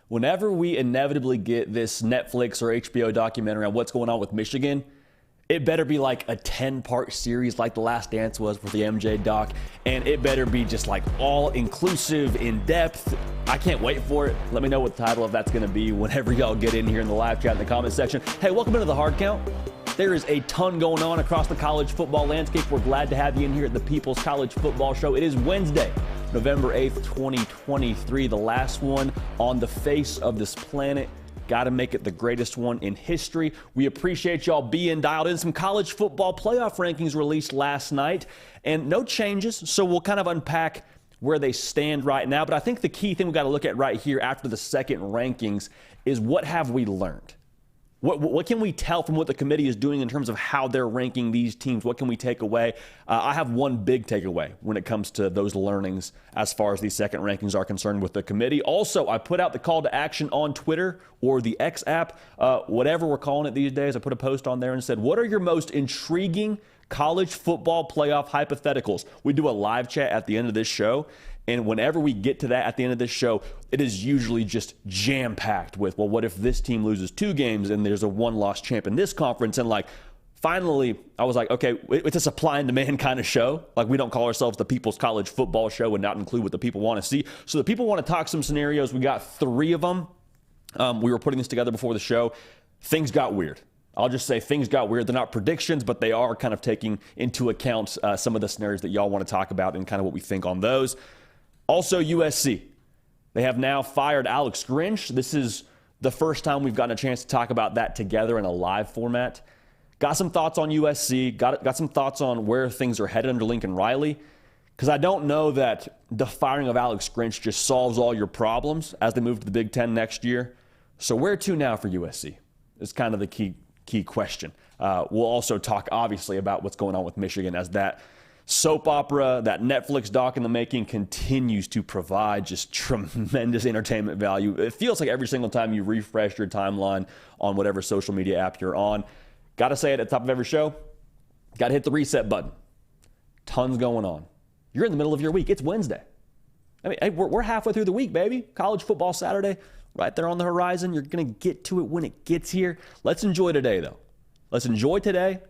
whenever we inevitably get this Netflix or HBO documentary on what's going on with Michigan, it better be like a 10-part series like The Last Dance was with the MJ doc, and it better be just like all-inclusive, in-depth. I can't wait for it. Let me know what the title of that's going to be whenever y'all get in here in the live chat in the comment section. Hey, welcome into the Hard Count. There is a ton going on across the college football landscape. We're glad to have you in here at the People's College Football Show. It is Wednesday, November 8th, 2023, the last one on the face of this planet. Got to make it the greatest one in history. We appreciate y'all being dialed in. Some college football playoff rankings released last night, and no changes, so we'll kind of unpack where they stand right now. But I think the key thing we got to look at right here after the second rankings is what have we learned? What can we tell from what the committee is doing in terms of how they're ranking these teams? What can we take away? I have one big takeaway when it comes to those learnings as far as these second rankings are concerned with the committee. Also, I put out the call to action on Twitter or the X app, whatever we're calling it these days. I put a post on there and said, what are your most intriguing college football playoff hypotheticals? We do a live chat at the end of this show. And whenever we get to that at the end of this show, it is usually just jam-packed with, well, what if this team loses 2 games and there's a one-loss champ in this conference? And finally, I was like, okay, it's a supply and demand kind of show. We don't call ourselves the People's College Football Show and not include what the people want to see. So the people want to talk some scenarios. We got 3 of them. We were putting this together before the show. Things got weird. I'll just say things got weird. They're not predictions, but they are kind of taking into account some of the scenarios that y'all want to talk about and kind of what we think on those. Also, USC. They have now fired Alex Grinch. This is the first time we've gotten a chance to talk about that together in a live format. Got some thoughts on USC. Got some thoughts on where things are headed under Lincoln Riley. Because I don't know that the firing of Alex Grinch just solves all your problems as they move to the Big Ten next year. So where to now for USC is kind of the key question. We'll also talk, obviously, about what's going on with Michigan as that soap opera, that Netflix doc in the making, continues to provide just tremendous entertainment value. It feels like every single time you refresh your timeline on whatever social media app you're on. Got to say it at the top of every show, got to hit the reset button. Tons going on. You're in the middle of your week. It's Wednesday. I mean, hey, we're halfway through the week, baby. College football Saturday, right there on the horizon. You're going to get to it when it gets here. Let's enjoy today, though. Let's enjoy today.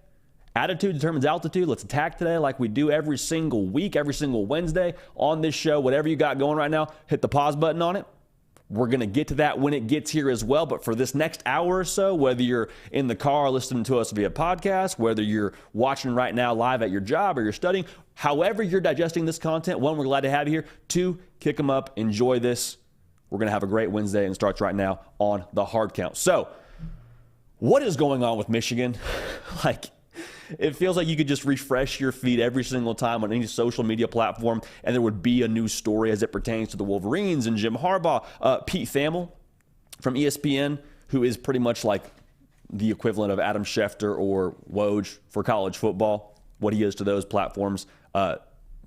Attitude determines altitude. Let's attack today like we do every single week, every single Wednesday on this show. Whatever you got going right now, hit the pause button on it. We're going to get to that when it gets here as well. But for this next hour or so, whether you're in the car listening to us via podcast, whether you're watching right now live at your job or you're studying, however you're digesting this content, 1, we're glad to have you here. 2, kick them up. Enjoy this. We're going to have a great Wednesday and it starts right now on the Hard Count. So what is going on with Michigan? It feels like you could just refresh your feed every single time on any social media platform, and there would be a new story as it pertains to the Wolverines and Jim Harbaugh. Pete Thamel from ESPN, who is pretty much like the equivalent of Adam Schefter or Woj for college football, what he is to those platforms,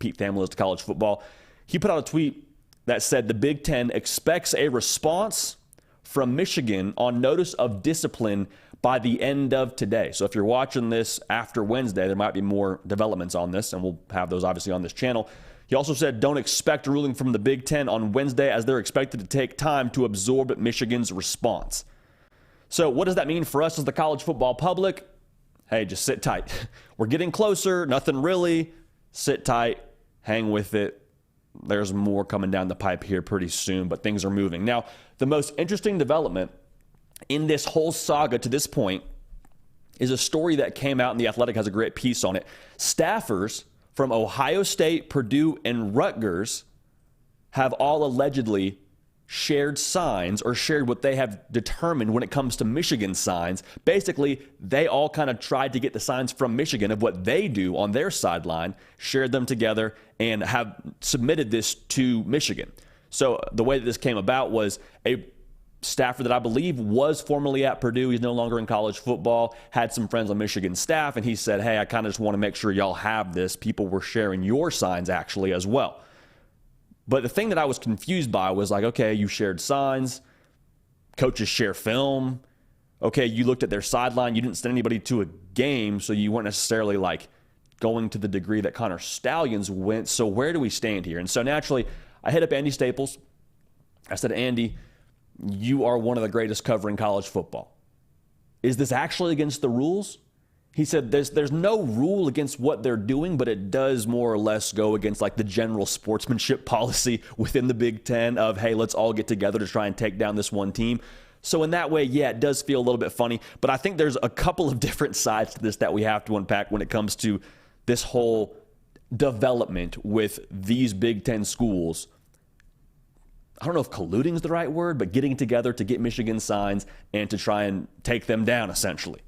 Pete Thamel is to college football. He put out a tweet that said the Big Ten expects a response from Michigan on notice of discipline by the end of today. So if you're watching this after Wednesday, there might be more developments on this, and we'll have those obviously on this channel. He also said, don't expect a ruling from the Big Ten on Wednesday as they're expected to take time to absorb Michigan's response. So what does that mean for us as the college football public? Hey, just sit tight. We're getting closer. Nothing really. Sit tight. Hang with it. There's more coming down the pipe here pretty soon, but things are moving. Now, the most interesting development in this whole saga to this point is a story that came out, and The Athletic has a great piece on it. Staffers from Ohio State, Purdue, and Rutgers have all allegedly shared signs or shared what they have determined when it comes to Michigan signs. Basically, they all kind of tried to get the signs from Michigan of what they do on their sideline, shared them together, and have submitted this to Michigan. So the way that this came about was a staffer that I believe was formerly at Purdue. He's no longer in college football, had some friends on Michigan staff, and he said, hey, I kind of just want to make sure y'all have this. People were sharing your signs actually as well. But the thing that I was confused by was like, okay, you shared signs, coaches share film. Okay, you looked at their sideline. You didn't send anybody to a game, so you weren't necessarily like going to the degree that Connor Stallions went. So where do we stand here? And so naturally, I hit up Andy Staples. I said, Andy, you are one of the greatest covering college football. Is this actually against the rules? He said there's no rule against what they're doing, but it does more or less go against like the general sportsmanship policy within the Big Ten of, hey, let's all get together to try and take down this one team. So in that way, yeah, it does feel a little bit funny, but I think there's a couple of different sides to this that we have to unpack when it comes to this whole development with these Big Ten schools. I don't know if colluding is the right word, but getting together to get Michigan signs and to try and take them down, essentially.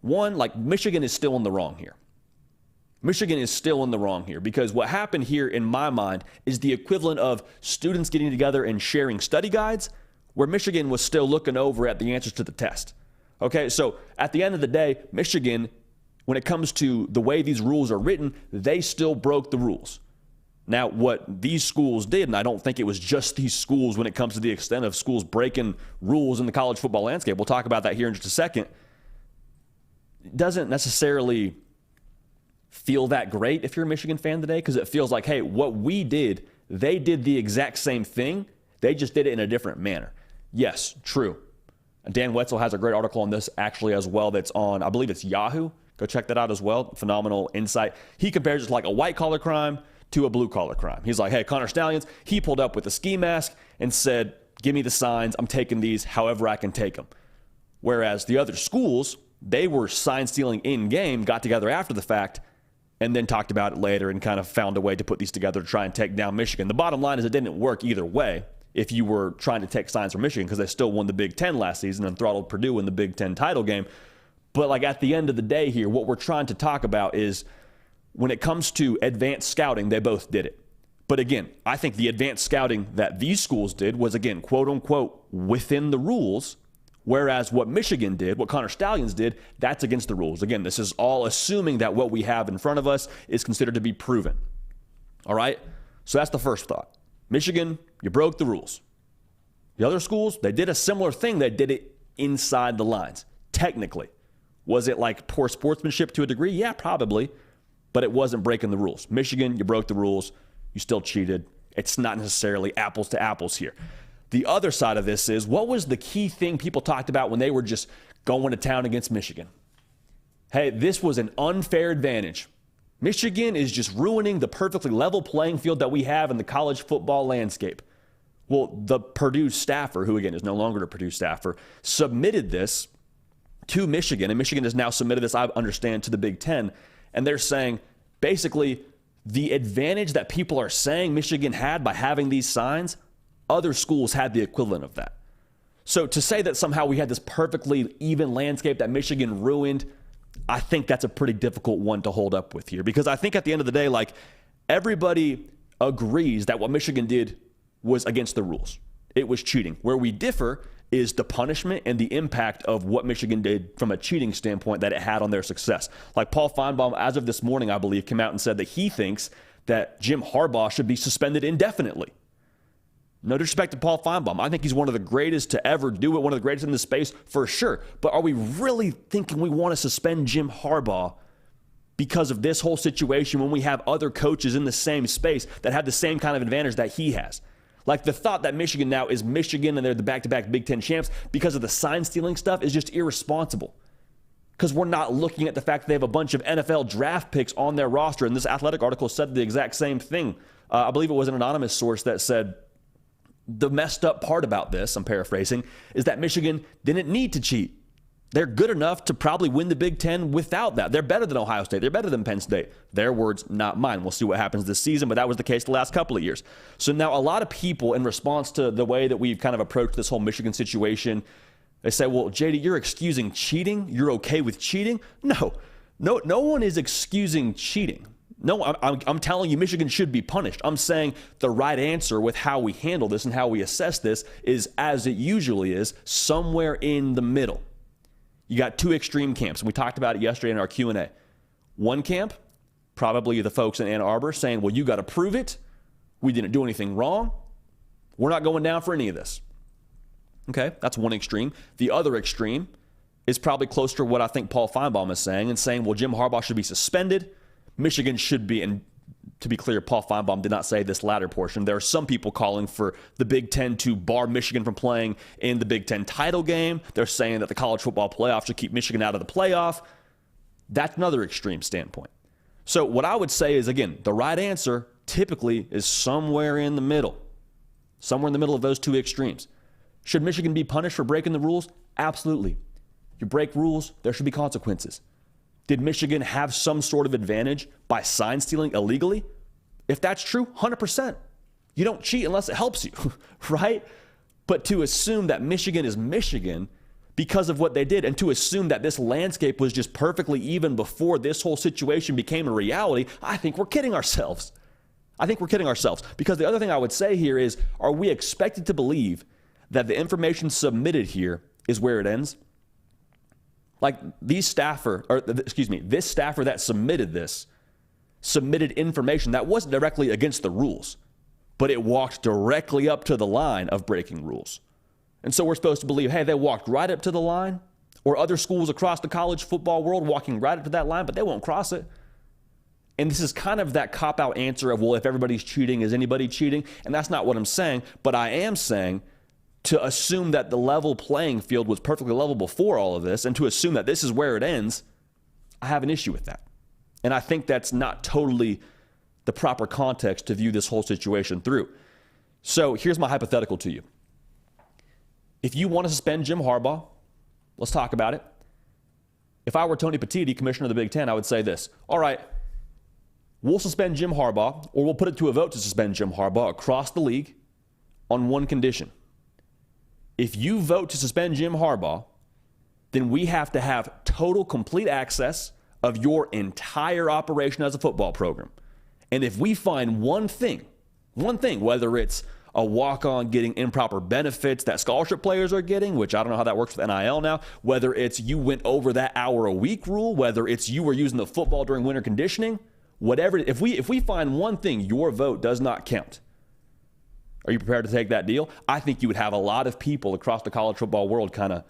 One, like Michigan is still in the wrong here. Michigan is still in the wrong here because what happened here, in my mind, is the equivalent of students getting together and sharing study guides, where Michigan was still looking over at the answers to the test. Okay, so at the end of the day, Michigan, when it comes to the way these rules are written, they still broke the rules. Now, what these schools did, and I don't think it was just these schools when it comes to the extent of schools breaking rules in the college football landscape, we'll talk about that here in just a second, doesn't necessarily feel that great if you're a Michigan fan today, because it feels like, hey, what we did, they did the exact same thing. They just did it in a different manner. Yes, true. Dan Wetzel has a great article on this actually as well that's on, I believe it's Yahoo. Go check that out as well. Phenomenal insight. He compares it to like a white-collar crime to a blue-collar crime. He's like, hey, Connor Stallions, he pulled up with a ski mask and said, give me the signs. I'm taking these however I can take them. Whereas the other schools, they were sign stealing in game, got together after the fact, and then talked about it later and kind of found a way to put these together to try and take down Michigan. The bottom line is it didn't work either way if you were trying to take signs from Michigan, because they still won the Big Ten last season and throttled Purdue in the Big Ten title game. But like at the end of the day here, what we're trying to talk about is when it comes to advanced scouting, they both did it. But again, I think the advanced scouting that these schools did was, again, quote unquote, within the rules. Whereas what Michigan did, what Connor Stallions did, that's against the rules. Again, this is all assuming that what we have in front of us is considered to be proven. All right? So that's the first thought. Michigan, you broke the rules. The other schools, they did a similar thing. They did it inside the lines, technically. Was it like poor sportsmanship to a degree? Yeah, probably. But it wasn't breaking the rules. Michigan, you broke the rules. You still cheated. It's not necessarily apples to apples here. The other side of this is, what was the key thing people talked about when they were just going to town against Michigan? Hey, this was an unfair advantage. Michigan is just ruining the perfectly level playing field that we have in the college football landscape. Well, the Purdue staffer, who again is no longer a Purdue staffer, submitted this to Michigan, and Michigan has now submitted this, I understand, to the Big Ten, and they're saying basically the advantage that people are saying Michigan had by having these signs, other schools had the equivalent of that. So to say that somehow we had this perfectly even landscape that Michigan ruined, I think that's a pretty difficult one to hold up with here, because I think at the end of the day, like, everybody agrees that what Michigan did was against the rules. It was cheating. Where we differ is the punishment and the impact of what Michigan did from a cheating standpoint that it had on their success. Like Paul Feinbaum, as of this morning, I believe, came out and said that he thinks that Jim Harbaugh should be suspended indefinitely. No disrespect to Paul Feinbaum. I think he's one of the greatest to ever do it, one of the greatest in this space for sure. But are we really thinking we want to suspend Jim Harbaugh because of this whole situation when we have other coaches in the same space that have the same kind of advantage that he has? Like, the thought that Michigan now is Michigan and they're the back-to-back Big Ten champs because of the sign-stealing stuff is just irresponsible. Because we're not looking at the fact that they have a bunch of NFL draft picks on their roster. And this Athletic article said the exact same thing. I believe it was an anonymous source that said the messed up part about this, I'm paraphrasing, is that Michigan didn't need to cheat. They're good enough to probably win the Big Ten without that. They're better than Ohio State. They're better than Penn State. Their words, not mine. We'll see what happens this season, but that was the case the last couple of years. So now a lot of people, in response to the way that we've kind of approached this whole Michigan situation, they say, well, JD, you're excusing cheating? You're okay with cheating? No one is excusing cheating. No, I'm telling you Michigan should be punished. I'm saying the right answer with how we handle this and how we assess this is, as it usually is, somewhere in the middle. You got two extreme camps, and we talked about it yesterday in our Q&A. One camp, probably the folks in Ann Arbor, saying, well, you got to prove it. We didn't do anything wrong. We're not going down for any of this. Okay, that's one extreme. The other extreme is probably closer to what I think Paul Feinbaum is saying, and saying, well, Jim Harbaugh should be suspended. Michigan should be, and to be clear, Paul Feinbaum did not say this latter portion. There are some people calling for the Big Ten to bar Michigan from playing in the Big Ten title game. They're saying that the college football playoff should keep Michigan out of the playoff. That's another extreme standpoint. So what I would say is, again, the right answer typically is somewhere in the middle. Somewhere in the middle of those two extremes. Should Michigan be punished for breaking the rules? Absolutely. You break rules, there should be consequences. Did Michigan have some sort of advantage by sign stealing illegally? If that's true, 100%. You don't cheat unless it helps you, right? But to assume that Michigan is Michigan because of what they did, and to assume that this landscape was just perfectly even before this whole situation became a reality, I think we're kidding ourselves. Because the other thing I would say here is, are we expected to believe that the information submitted here is where it ends? Like this staffer that submitted this, submitted information that wasn't directly against the rules, but it walked directly up to the line of breaking rules. And so we're supposed to believe, hey, they walked right up to the line, or other schools across the college football world walking right up to that line, but they won't cross it. And this is kind of that cop-out answer of, well, if everybody's cheating, is anybody cheating? And that's not what I'm saying, but I am saying to assume that the level playing field was perfectly level before all of this, and to assume that this is where it ends, I have an issue with that. And I think that's not totally the proper context to view this whole situation through. So here's my hypothetical to you. If you want to suspend Jim Harbaugh, let's talk about it. If I were Tony Petitti, commissioner of the Big Ten, I would say this. All right, we'll suspend Jim Harbaugh, or we'll put it to a vote to suspend Jim Harbaugh across the league on one condition. If you vote to suspend Jim Harbaugh, then we have to have total, complete access of your entire operation as a football program. And if we find one thing, whether it's a walk-on getting improper benefits that scholarship players are getting, which I don't know how that works with NIL now, whether it's you went over that hour-a-week rule, whether it's you were using the football during winter conditioning, whatever, if we find one thing, your vote does not count. Are you prepared to take that deal? I think you would have a lot of people across the college football world kind of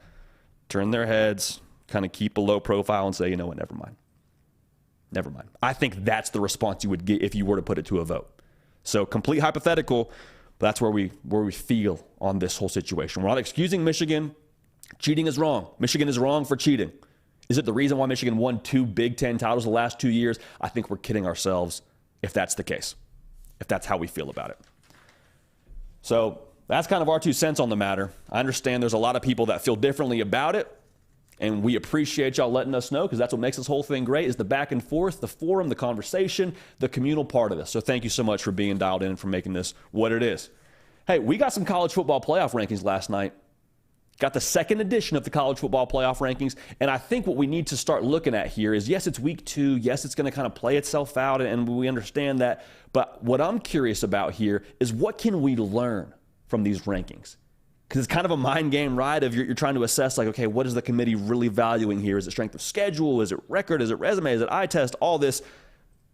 turn their heads, kind of keep a low profile and say, you know what, never mind. I think that's the response you would get if you were to put it to a vote. So complete hypothetical, but that's where we feel on this whole situation. We're not excusing Michigan. Cheating is wrong. Michigan is wrong for cheating. Is it the reason why Michigan won 2 Big Ten titles the last 2 years? I think we're kidding ourselves if that's the case, if that's how we feel about it. So that's kind of our 2 cents on the matter. I understand there's a lot of people that feel differently about it, and we appreciate y'all letting us know, because that's what makes this whole thing great, is the back and forth, the forum, the conversation, the communal part of this. So thank you so much for being dialed in and for making this what it is. Hey, we got some college football playoff rankings last night. Got the second edition of the college football playoff rankings, and I think what we need to start looking at here is, yes, it's week 2. Yes, it's going to kind of play itself out, and we understand that. But what I'm curious about here is, what can we learn from these rankings? Because it's kind of a mind game, right? Of you're trying to assess, like, okay, what is the committee really valuing here? Is it strength of schedule? Is it record? Is it resume? Is it eye test? All this.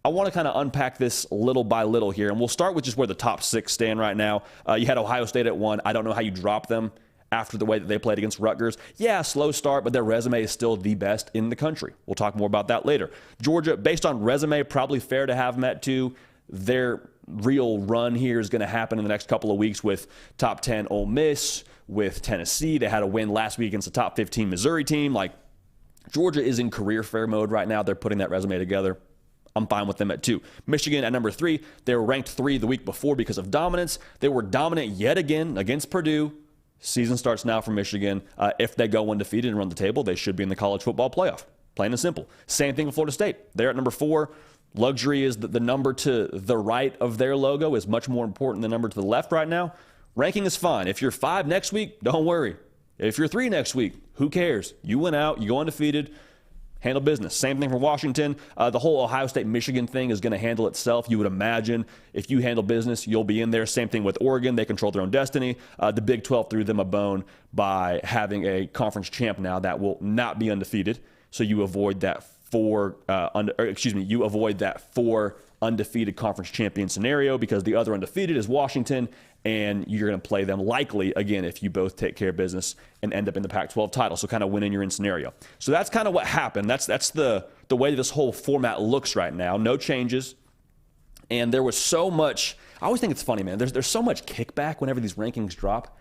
I want to kind of unpack this little by little here, and we'll start with just where the top 6 stand right now. You had Ohio State at 1. I don't know how you drop them after the way that they played against Rutgers. Yeah, slow start, but their resume is still the best in the country. We'll talk more about that later. Georgia, based on resume, probably fair to have them at 2. Their real run here is going to happen in the next couple of weeks with top 10 Ole Miss, with Tennessee. They had a win last week against the top 15 Missouri team. Like, Georgia is in career fair mode right now. They're putting that resume together. I'm fine with them at 2. Michigan at number 3. They were ranked 3 the week before because of dominance. They were dominant yet again against Purdue. Season starts now for Michigan. If they go undefeated and run the table, they should be in the college football playoff. Plain and simple. Same thing with Florida State. They're at number 4. Luxury is the number to the right of their logo is much more important than the number to the left right now. Ranking is fine. If you're 5 next week, don't worry. If you're 3 next week, who cares? You went out, you go undefeated, handle business. Same thing for Washington. The whole Ohio State-Michigan thing is going to handle itself. You would imagine if you handle business, you'll be in there. Same thing with Oregon. They control their own destiny. The Big 12 threw them a bone by having a conference champ now that will not be undefeated. So you avoid that 4 undefeated conference champion scenario, because the other undefeated is Washington, and you're going to play them likely, again, if you both take care of business and end up in the Pac-12 title. So kind of win in your in scenario. So that's kind of what happened. That's the way this whole format looks right now. No changes. And there was so much, I always think it's funny, man. There's so much kickback whenever these rankings drop.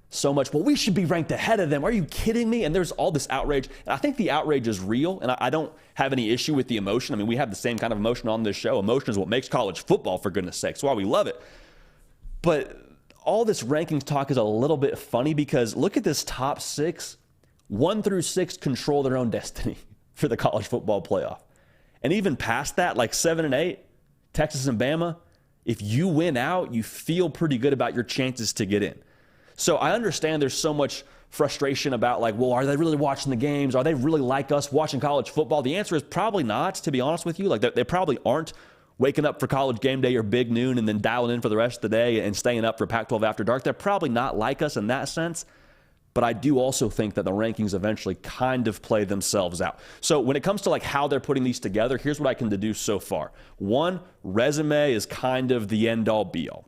So much, well, we should be ranked ahead of them. Are you kidding me? And there's all this outrage. And I think the outrage is real, and I don't have any issue with the emotion. I mean, we have the same kind of emotion on this show. Emotion is what makes college football, for goodness sakes. It's why we love it. But all this rankings talk is a little bit funny because look at this top 6. 1 through 6 control their own destiny for the college football playoff. And even past that, like 7 and 8, Texas and Bama, if you win out, you feel pretty good about your chances to get in. So I understand there's so much frustration about like, well, are they really watching the games? Are they really like us watching college football? The answer is probably not, to be honest with you. Like they probably aren't waking up for college game day or big noon and then dialing in for the rest of the day and staying up for Pac-12 After Dark. They're probably not like us in that sense. But I do also think that the rankings eventually kind of play themselves out. So when it comes to like how they're putting these together, here's what I can deduce so far. 1, resume is kind of the end-all be-all.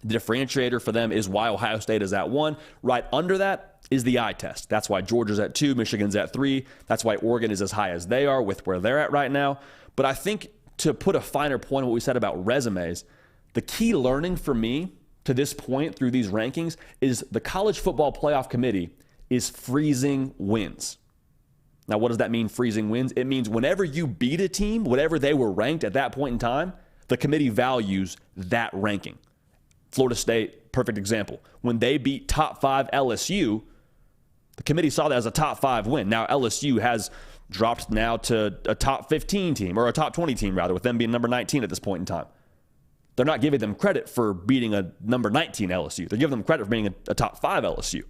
The differentiator for them is why Ohio State is at 1. Right under that is the eye test. That's why Georgia's at 2, Michigan's at 3. That's why Oregon is as high as they are with where they're at right now. But I think to put a finer point on what we said about resumes, the key learning for me to this point through these rankings is the College Football Playoff Committee is freezing wins. Now, what does that mean, freezing wins? It means whenever you beat a team, whatever they were ranked at that point in time, the committee values that ranking. Florida State, perfect example. When they beat top 5 LSU, the committee saw that as a top 5 win. Now, LSU has dropped now to a top 15 team, or a top 20 team, rather, with them being number 19 at this point in time. They're not giving them credit for beating a number 19 LSU. They're giving them credit for being a top 5 LSU.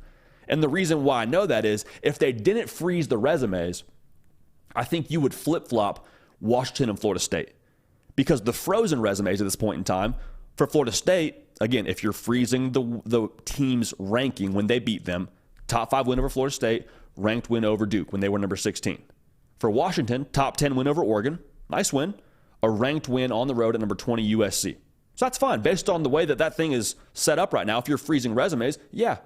And the reason why I know that is if they didn't freeze the resumes, I think you would flip-flop Washington and Florida State. Because the frozen resumes at this point in time, for Florida State, again, if you're freezing the team's ranking when they beat them, top 5 win over Florida State, ranked win over Duke when they were number 16. For Washington, top 10 win over Oregon, nice win, a ranked win on the road at number 20 USC. So that's fine. Based on the way that thing is set up right now, if you're freezing resumes, yeah,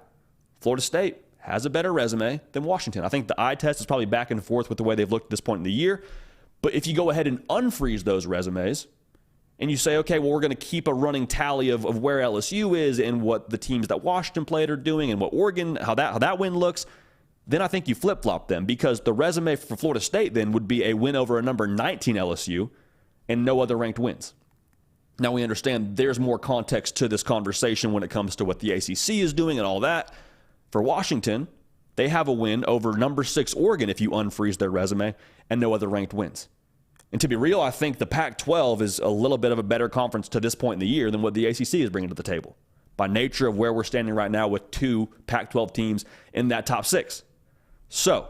Florida State has a better resume than Washington. I think the eye test is probably back and forth with the way they've looked at this point in the year. But if you go ahead and unfreeze those resumes and you say, okay, well, we're going to keep a running tally of where LSU is and what the teams that Washington played are doing and what Oregon, how that win looks, then I think you flip-flop them because the resume for Florida State then would be a win over a number 19 LSU and no other ranked wins. Now, we understand there's more context to this conversation when it comes to what the ACC is doing and all that. For Washington, they have a win over number 6 Oregon if you unfreeze their resume and no other ranked wins. And to be real, I think the Pac-12 is a little bit of a better conference to this point in the year than what the ACC is bringing to the table by nature of where we're standing right now with 2 Pac-12 teams in that top 6. So,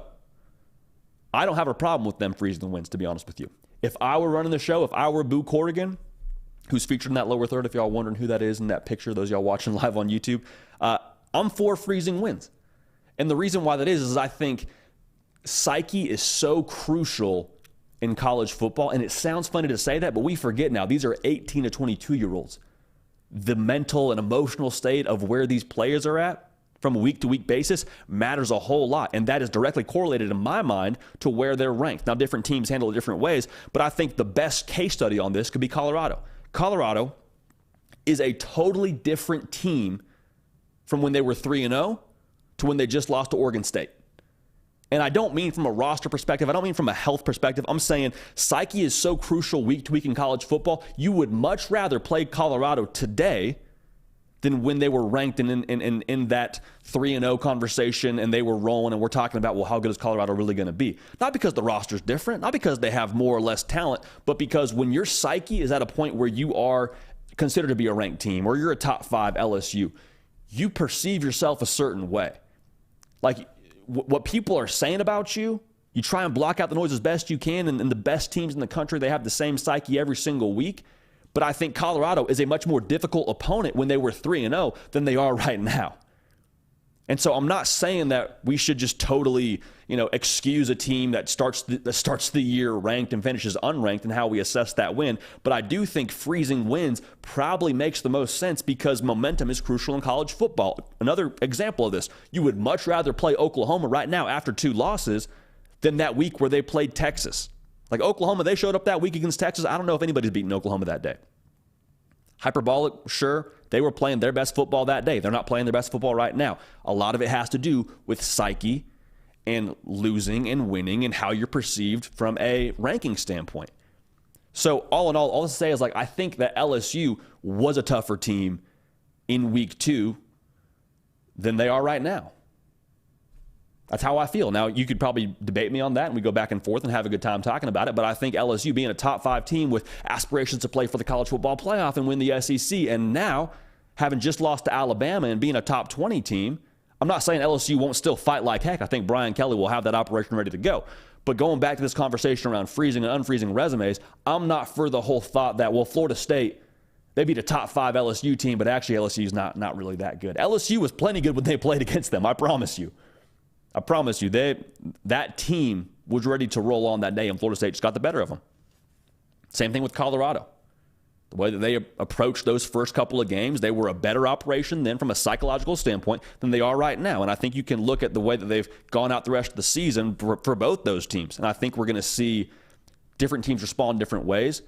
I don't have a problem with them freezing the wins, to be honest with you. If I were running the show, if I were Boo Corrigan, who's featured in that lower third, if y'all wondering who that is in that picture, those y'all watching live on YouTube, I'm for freezing wins. And the reason why that is I think psyche is so crucial in college football, and it sounds funny to say that, but we forget now, these are 18 to 22-year-olds. The mental and emotional state of where these players are at from a week-to-week basis matters a whole lot, and that is directly correlated in my mind to where they're ranked. Now, different teams handle it different ways, but I think the best case study on this could be Colorado. Colorado is a totally different team from when they were 3-0 to when they just lost to Oregon State. And I don't mean from a roster perspective. I don't mean from a health perspective. I'm saying psyche is so crucial week to week in college football. You would much rather play Colorado today than when they were ranked in that 3-0 conversation and they were rolling and we're talking about, well, how good is Colorado really going to be? Not because the roster's different, not because they have more or less talent, but because when your psyche is at a point where you are considered to be a ranked team or you're a top 5 LSU, you perceive yourself a certain way. Like what people are saying about you, you try and block out the noise as best you can, and the best teams in the country, they have the same psyche every single week. But I think Colorado is a much more difficult opponent when they were 3-0 than they are right now. And so I'm not saying that we should just totally, excuse a team that starts the year ranked and finishes unranked and how we assess that win. But I do think freezing wins probably makes the most sense because momentum is crucial in college football. Another example of this, you would much rather play Oklahoma right now after 2 losses than that week where they played Texas. Like Oklahoma, they showed up that week against Texas. I don't know if anybody's beaten Oklahoma that day. Hyperbolic, sure. They were playing their best football that day. They're not playing their best football right now. A lot of it has to do with psyche and losing and winning and how you're perceived from a ranking standpoint. So all in all to say is I think that LSU was a tougher team in week 2 than they are right now. That's how I feel. Now, you could probably debate me on that, and we go back and forth and have a good time talking about it, but I think LSU being a top 5 team with aspirations to play for the college football playoff and win the SEC, and now having just lost to Alabama and being a top 20 team, I'm not saying LSU won't still fight like heck. I think Brian Kelly will have that operation ready to go. But going back to this conversation around freezing and unfreezing resumes, I'm not for the whole thought that, well, Florida State, they beat a top 5 LSU team, but actually LSU's not really that good. LSU was plenty good when they played against them, I promise you. I promise you, that team was ready to roll on that day, and Florida State just got the better of them. Same thing with Colorado. The way that they approached those first couple of games, they were a better operation then from a psychological standpoint than they are right now. And I think you can look at the way that they've gone out the rest of the season for both those teams. And I think we're going to see different teams respond different ways.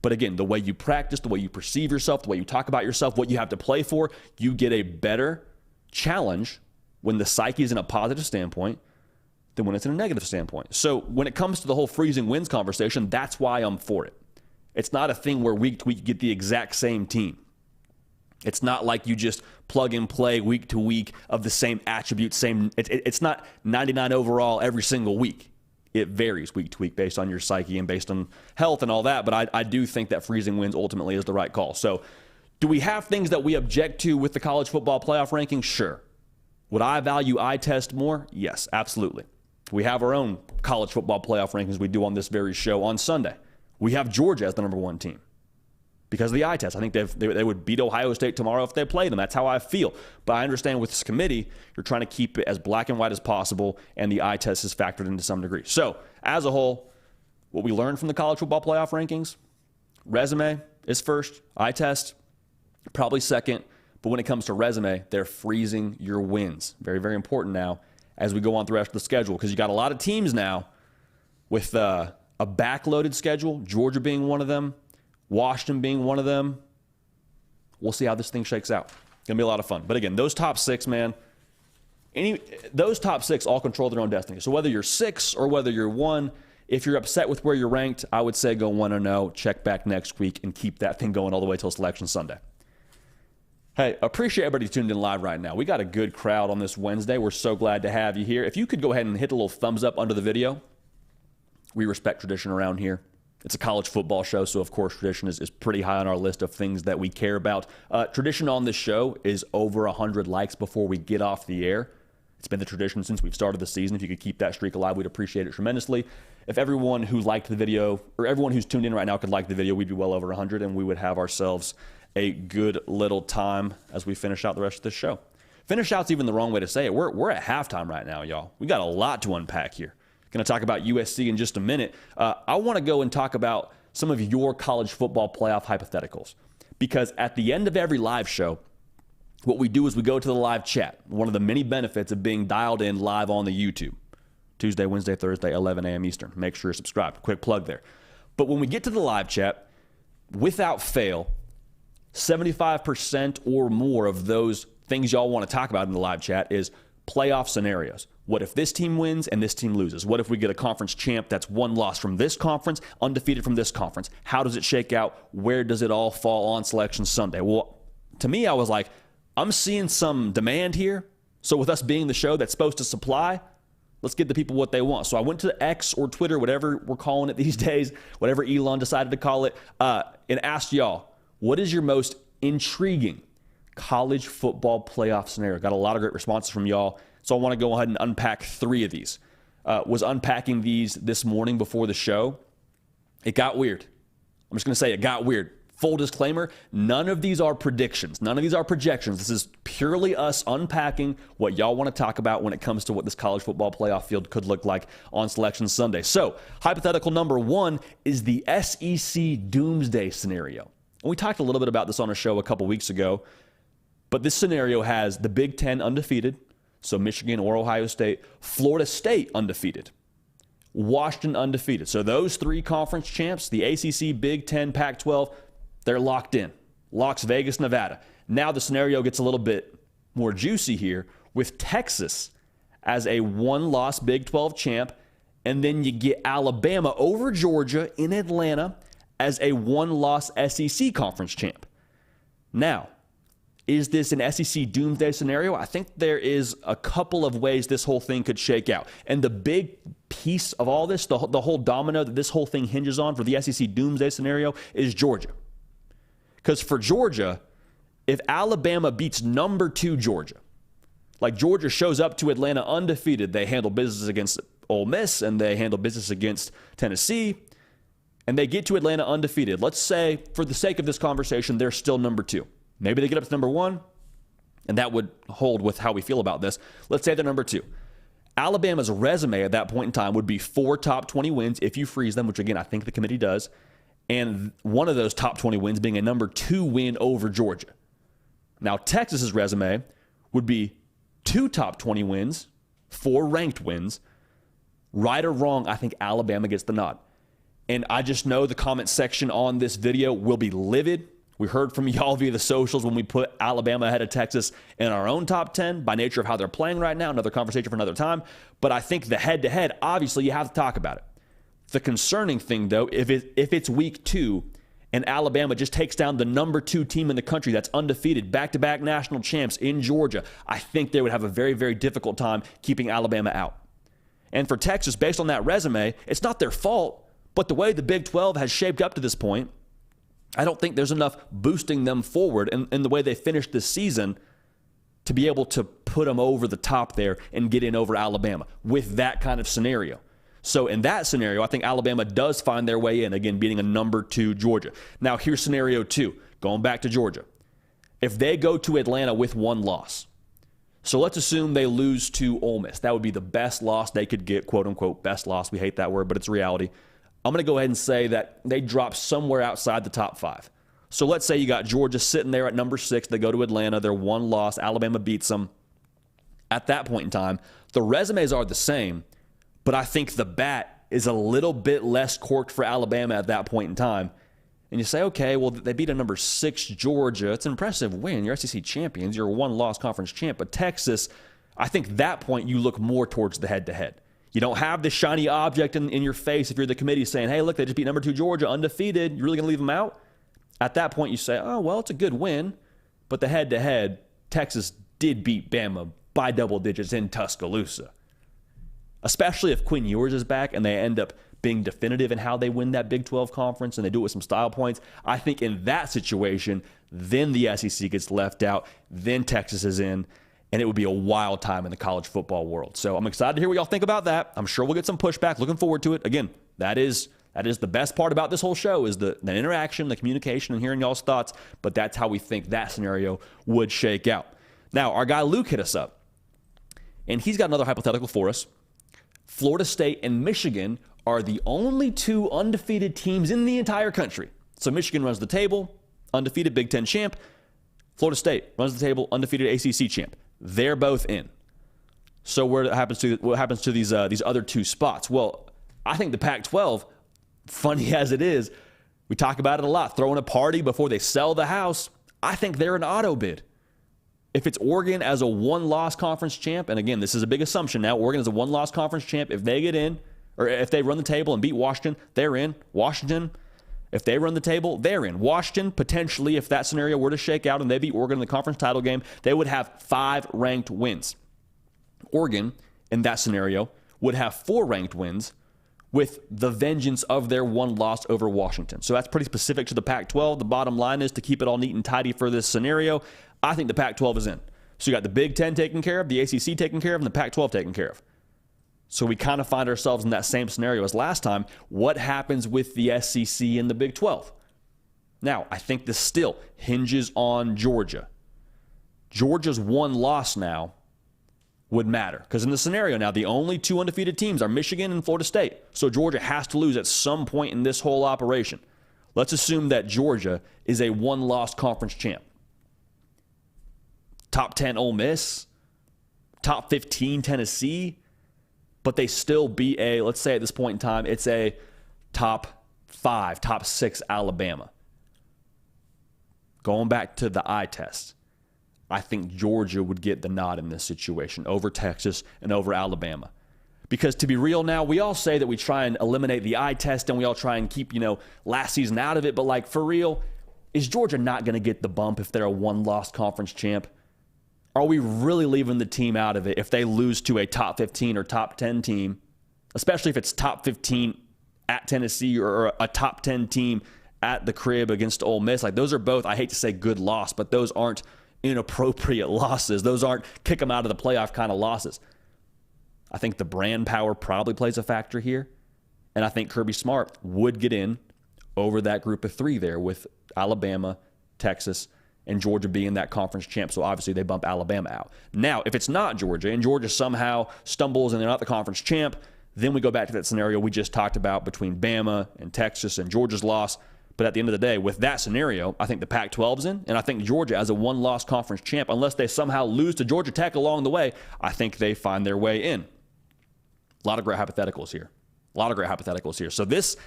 But again, the way you practice, the way you perceive yourself, the way you talk about yourself, what you have to play for, you get a better challenge when the psyche is in a positive standpoint than when it's in a negative standpoint. So when it comes to the whole freezing wins conversation, that's why I'm for it. It's not a thing where week to week you get the exact same team. It's not like you just plug and play week to week of the same attributes. It's not 99 overall every single week. It varies week to week based on your psyche and based on health and all that. But I do think that freezing wins ultimately is the right call. So do we have things that we object to with the college football playoff rankings? Sure. Would I value eye test more? Yes, absolutely. We have our own college football playoff rankings we do on this very show on Sunday. We have Georgia as the number 1 team because of the eye test. I think they would beat Ohio State tomorrow if they played them. That's how I feel. But I understand with this committee, you're trying to keep it as black and white as possible, and the eye test is factored in to some degree. So as a whole, what we learned from the college football playoff rankings, resume is first, eye test probably second. But when it comes to resume, they're freezing your wins. Very, very important now as we go on through the rest of the schedule because you got a lot of teams now with a backloaded schedule, Georgia being one of them, Washington being one of them. We'll see how this thing shakes out. It's going to be a lot of fun. But again, those top 6, man, those top 6 all control their own destiny. So whether you're 6 or whether you're 1, if you're upset with where you're ranked, I would say go 1-0, check back next week, and keep that thing going all the way till Selection Sunday. Hey, appreciate everybody tuned in live right now. We got a good crowd on this Wednesday. We're so glad to have you here. If you could go ahead and hit a little thumbs up under the video. We respect tradition around here. It's a college football show, so of course tradition is pretty high on our list of things that we care about. Tradition on this show is over 100 likes before we get off the air. It's been the tradition since we've started the season. If you could keep that streak alive, we'd appreciate it tremendously. If everyone who liked the video, or everyone who's tuned in right now could like the video, we'd be well over 100, and we would have ourselves a good little time as we finish out the rest of this show. Finish out's even the wrong way to say it. We're at halftime right now, y'all. We got a lot to unpack here. Going to talk about USC in just a minute. I want to go and talk about some of your college football playoff hypotheticals. Because at the end of every live show, what we do is we go to the live chat. One of the many benefits of being dialed in live on the YouTube. Tuesday, Wednesday, Thursday, 11 a.m. Eastern. Make sure you're subscribed. Quick plug there. But when we get to the live chat, without fail, 75% or more of those things y'all want to talk about in the live chat is playoff scenarios. What if this team wins and this team loses? What if we get a conference champ that's one loss from this conference, undefeated from this conference? How does it shake out? Where does it all fall on Selection Sunday? Well, to me, I was like, I'm seeing some demand here. So with us being the show that's supposed to supply, let's give the people what they want. So I went to X or Twitter, whatever we're calling it these days, whatever Elon decided to call it, and asked y'all, what is your most intriguing college football playoff scenario? Got a lot of great responses from y'all. So I want to go ahead and unpack 3 of these. Was unpacking these this morning before the show. It got weird. I'm just going to say it got weird. Full disclaimer, none of these are predictions. None of these are projections. This is purely us unpacking what y'all want to talk about when it comes to what this college football playoff field could look like on Selection Sunday. So, hypothetical number 1 is the SEC doomsday scenario. And we talked a little bit about this on a show a couple weeks ago, but this scenario has the Big Ten undefeated, so Michigan or Ohio State, Florida State undefeated, Washington undefeated. So those 3 conference champs, the ACC, Big Ten, Pac-12, they're locked in. Las Vegas, Nevada. Now the scenario gets a little bit more juicy here with Texas as a one-loss Big 12 champ, and then you get Alabama over Georgia in Atlanta as a one-loss SEC conference champ. Now, is this an SEC doomsday scenario? I think there is a couple of ways this whole thing could shake out. And the big piece of all this, the whole domino that this whole thing hinges on for the SEC doomsday scenario is Georgia. Because for Georgia, if Alabama beats number 2 Georgia, like Georgia shows up to Atlanta undefeated, they handle business against Ole Miss and they handle business against Tennessee, and they get to Atlanta undefeated. Let's say, for the sake of this conversation, they're still number 2. Maybe they get up to number 1, and that would hold with how we feel about this. Let's say they're number 2. Alabama's resume at that point in time would be 4 top 20 wins if you freeze them, which again, I think the committee does. And one of those top 20 wins being a number 2 win over Georgia. Now, Texas's resume would be 2 top 20 wins, 4 ranked wins. Right or wrong, I think Alabama gets the nod. And I just know the comment section on this video will be livid. We heard from y'all via the socials when we put Alabama ahead of Texas in our own top 10 by nature of how they're playing right now. Another conversation for another time. But I think the head-to-head, obviously, you have to talk about it. The concerning thing, though, if it's week 2 and Alabama just takes down the number 2 team in the country that's undefeated, back-to-back national champs in Georgia, I think they would have a very, very difficult time keeping Alabama out. And for Texas, based on that resume, it's not their fault, but the way the Big 12 has shaped up to this point, I don't think there's enough boosting them forward in the way they finished this season to be able to put them over the top there and get in over Alabama with that kind of scenario. So in that scenario, I think Alabama does find their way in, again, beating a number 2 Georgia. Now, here's scenario 2, going back to Georgia. If they go to Atlanta with 1 loss, so let's assume they lose to Ole Miss. That would be the best loss they could get, quote-unquote, best loss. We hate that word, but it's reality. I'm going to go ahead and say that they drop somewhere outside the top 5. So let's say you got Georgia sitting there at number 6. They go to Atlanta. They're 1 loss. Alabama beats them. At that point in time, the resumes are the same, but I think the bat is a little bit less corked for Alabama at that point in time. And you say, okay, well, they beat a number 6 Georgia. It's an impressive win. You're SEC champions. You're a 1-loss conference champ. But Texas, I think that point you look more towards the head-to-head. You don't have this shiny object in your face if you're the committee saying, hey, look, they just beat number 2 Georgia, undefeated. You're really going to leave them out? At that point, you say, oh, well, it's a good win. But the head-to-head, Texas did beat Bama by double digits in Tuscaloosa. Especially if Quinn Ewers is back and they end up being definitive in how they win that Big 12 conference and they do it with some style points. I think in that situation, then the SEC gets left out, then Texas is in, and it would be a wild time in the college football world. So I'm excited to hear what y'all think about that. I'm sure we'll get some pushback. Looking forward to it. Again, that is the best part about this whole show is the interaction, the communication, and hearing y'all's thoughts. But that's how we think that scenario would shake out. Now, our guy Luke hit us up, and he's got another hypothetical for us. Florida State and Michigan are the only 2 undefeated teams in the entire country. So Michigan runs the table, undefeated Big Ten champ. Florida State runs the table, undefeated ACC champ. They're both in. So what happens to these other 2 spots? Well, I think the Pac-12, funny as it is, we talk about it a lot, throwing a party before they sell the house. I think they're an auto bid. If it's Oregon as a 1-loss conference champ, and again, this is a big assumption now, Oregon is a 1-loss conference champ. If they get in, or if they run the table and beat Washington, they're in. Washington, if they run the table, they're in. Washington, potentially, if that scenario were to shake out and they beat Oregon in the conference title game, they would have 5 ranked wins. Oregon, in that scenario, would have 4 ranked wins with the vengeance of their 1 loss over Washington. So that's pretty specific to the Pac-12. The bottom line is to keep it all neat and tidy for this scenario. I think the Pac-12 is in. So you got the Big Ten taken care of, the ACC taken care of, and the Pac-12 taken care of. So we kind of find ourselves in that same scenario as last time. What happens with the SEC and the Big 12? Now, I think this still hinges on Georgia. Georgia's 1 loss now would matter. Because in the scenario now, the only 2 undefeated teams are Michigan and Florida State. So Georgia has to lose at some point in this whole operation. Let's assume that Georgia is a 1-loss conference champ. Top 10 Ole Miss, top 15 Tennessee, but they still beat let's say at this point in time, it's a top 5, top 6 Alabama. going back to the eye test, I think Georgia would get the nod in this situation over Texas and over Alabama. Because to be real now, we all say that we try and eliminate the eye test and we all try and keep, last season out of it. But like for real, is Georgia not going to get the bump if they're a one-loss conference champ? Are we really leaving the team out of it if they lose to a top 15 or top 10 team, especially if it's top 15 at Tennessee or a top 10 team at the crib against Ole Miss? Like those are both, I hate to say good loss, but those aren't inappropriate losses. Those aren't kick them out of the playoff kind of losses. I think the brand power probably plays a factor here. And I think Kirby Smart would get in over that group of three there with Alabama, Texas, and Georgia being that conference champ. So obviously they bump Alabama out. Now, if it's not Georgia and Georgia somehow stumbles and they're not the conference champ, then we go back to that scenario we just talked about between Bama and Texas and Georgia's loss. But at the end of the day, with that scenario, I think the Pac-12's in, and I think Georgia as a one-loss conference champ, unless they somehow lose to Georgia Tech along the way, I think they find their way in. A lot of great hypotheticals here. So this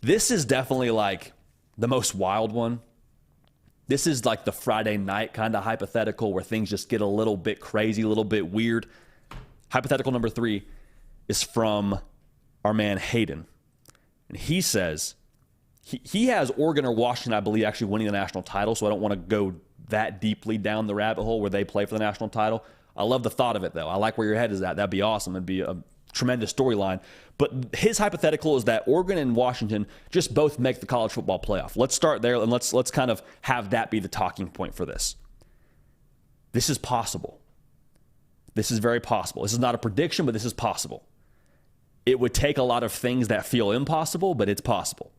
is definitely like the most wild one. This is like the Friday night kind of hypothetical where things just get a little bit crazy, a little bit weird. Hypothetical number 3 is from our man Hayden. And he says he has Oregon or Washington, I believe, actually winning the national title, so I don't want to go that deeply down the rabbit hole where they play for the national title. I love the thought of it, though. I like where your head is at. That'd be awesome. It'd be a tremendous storyline. But his hypothetical is that Oregon and Washington just both make the college football playoff. Let's start there, and let's kind of have that be the talking point for this. This is possible. This is very possible. This is not a prediction, but this is possible. It would take a lot of things that feel impossible, but it's possible.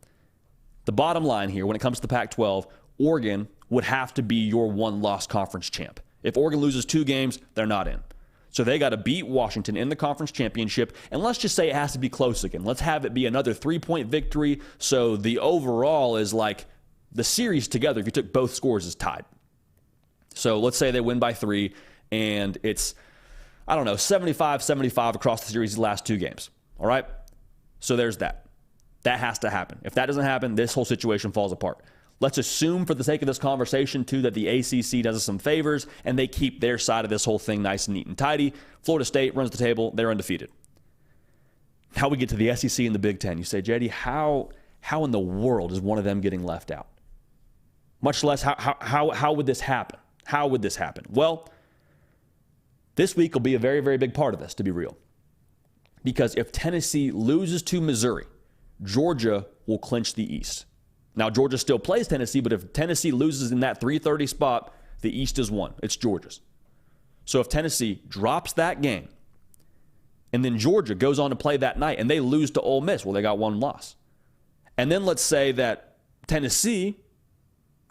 The bottom line here, when it comes to the Pac-12, Oregon would have to be your one-loss conference champ. If Oregon loses 2 games, they're not in. So they got to beat Washington in the conference championship, and let's just say it has to be close again. Let's have it be another 3-point victory, so the overall is like the series together, if you took both scores, is tied. So let's say they win by 3, and it's, 75-75 across the series the last 2 games. All right? So there's that. That has to happen. If that doesn't happen, this whole situation falls apart. Let's assume for the sake of this conversation, too, that the ACC does us some favors and they keep their side of this whole thing nice and neat and tidy. Florida State runs the table. They're undefeated. Now we get to the SEC and the Big Ten. You say, JD, how in the world is one of them getting left out? Much less, how would this happen? How would this happen? Well, this week will be a very, very big part of this, to be real. Because if Tennessee loses to Missouri, Georgia will clinch the East. Now, Georgia still plays Tennessee, but if Tennessee loses in that 3:30 spot, the East is won. It's Georgia's. So if Tennessee drops that game, and then Georgia goes on to play that night, and they lose to Ole Miss, well, they got 1 loss. And then let's say that Tennessee,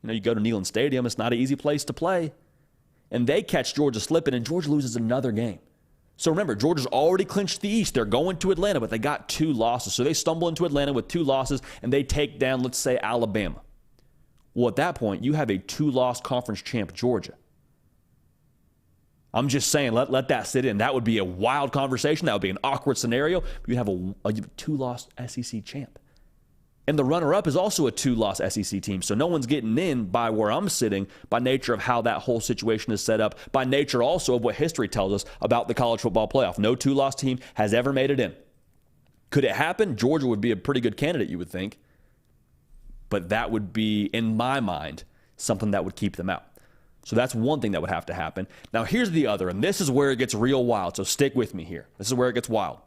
you go to Neyland Stadium, it's not an easy place to play, and they catch Georgia slipping, and Georgia loses another game. So remember, Georgia's already clinched the East. They're going to Atlanta, but they got 2 losses. So they stumble into Atlanta with 2 losses, and they take down, let's say, Alabama. Well, at that point, you have a 2-loss conference champ, Georgia. I'm just saying, let that sit in. That would be a wild conversation. That would be an awkward scenario. You'd have a 2-loss SEC champ. And the runner-up is also a 2-loss SEC team. So no one's getting in by where I'm sitting by nature of how that whole situation is set up, by nature also of what history tells us about the college football playoff. No 2-loss team has ever made it in. Could it happen? Georgia would be a pretty good candidate, you would think. But that would be, in my mind, something that would keep them out. So that's one thing that would have to happen. Now here's the other, and this is where it gets real wild. So stick with me here. This is where it gets wild.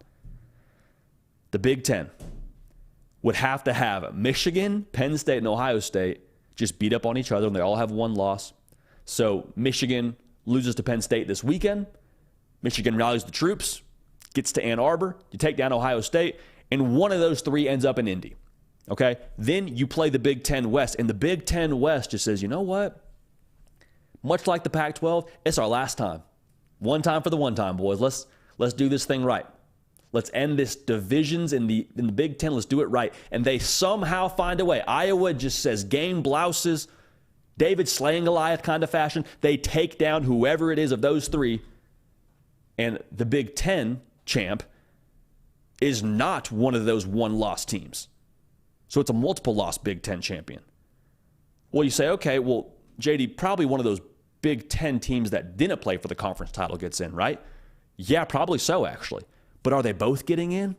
The Big Ten would have to have Michigan, Penn State, and Ohio State just beat up on each other, and they all have 1 loss. So Michigan loses to Penn State this weekend. Michigan rallies the troops, gets to Ann Arbor. You take down Ohio State, and one of those 3 ends up in Indy. Okay? Then you play the Big Ten West, and the Big Ten West just says, you know what? Much like the Pac-12, it's our last time. One time for the one time, boys. Let's do this thing right. Let's end this divisions in the Big Ten. Let's do it right. And they somehow find a way. Iowa just says game blouses, David slaying Goliath kind of fashion. They take down whoever it is of those 3. And the Big Ten champ is not one of those 1-loss teams. So it's a multiple-loss Big Ten champion. Well, you say, okay, well, JD, probably one of those Big Ten teams that didn't play for the conference title gets in, right? Yeah, probably so, actually. But are they both getting in?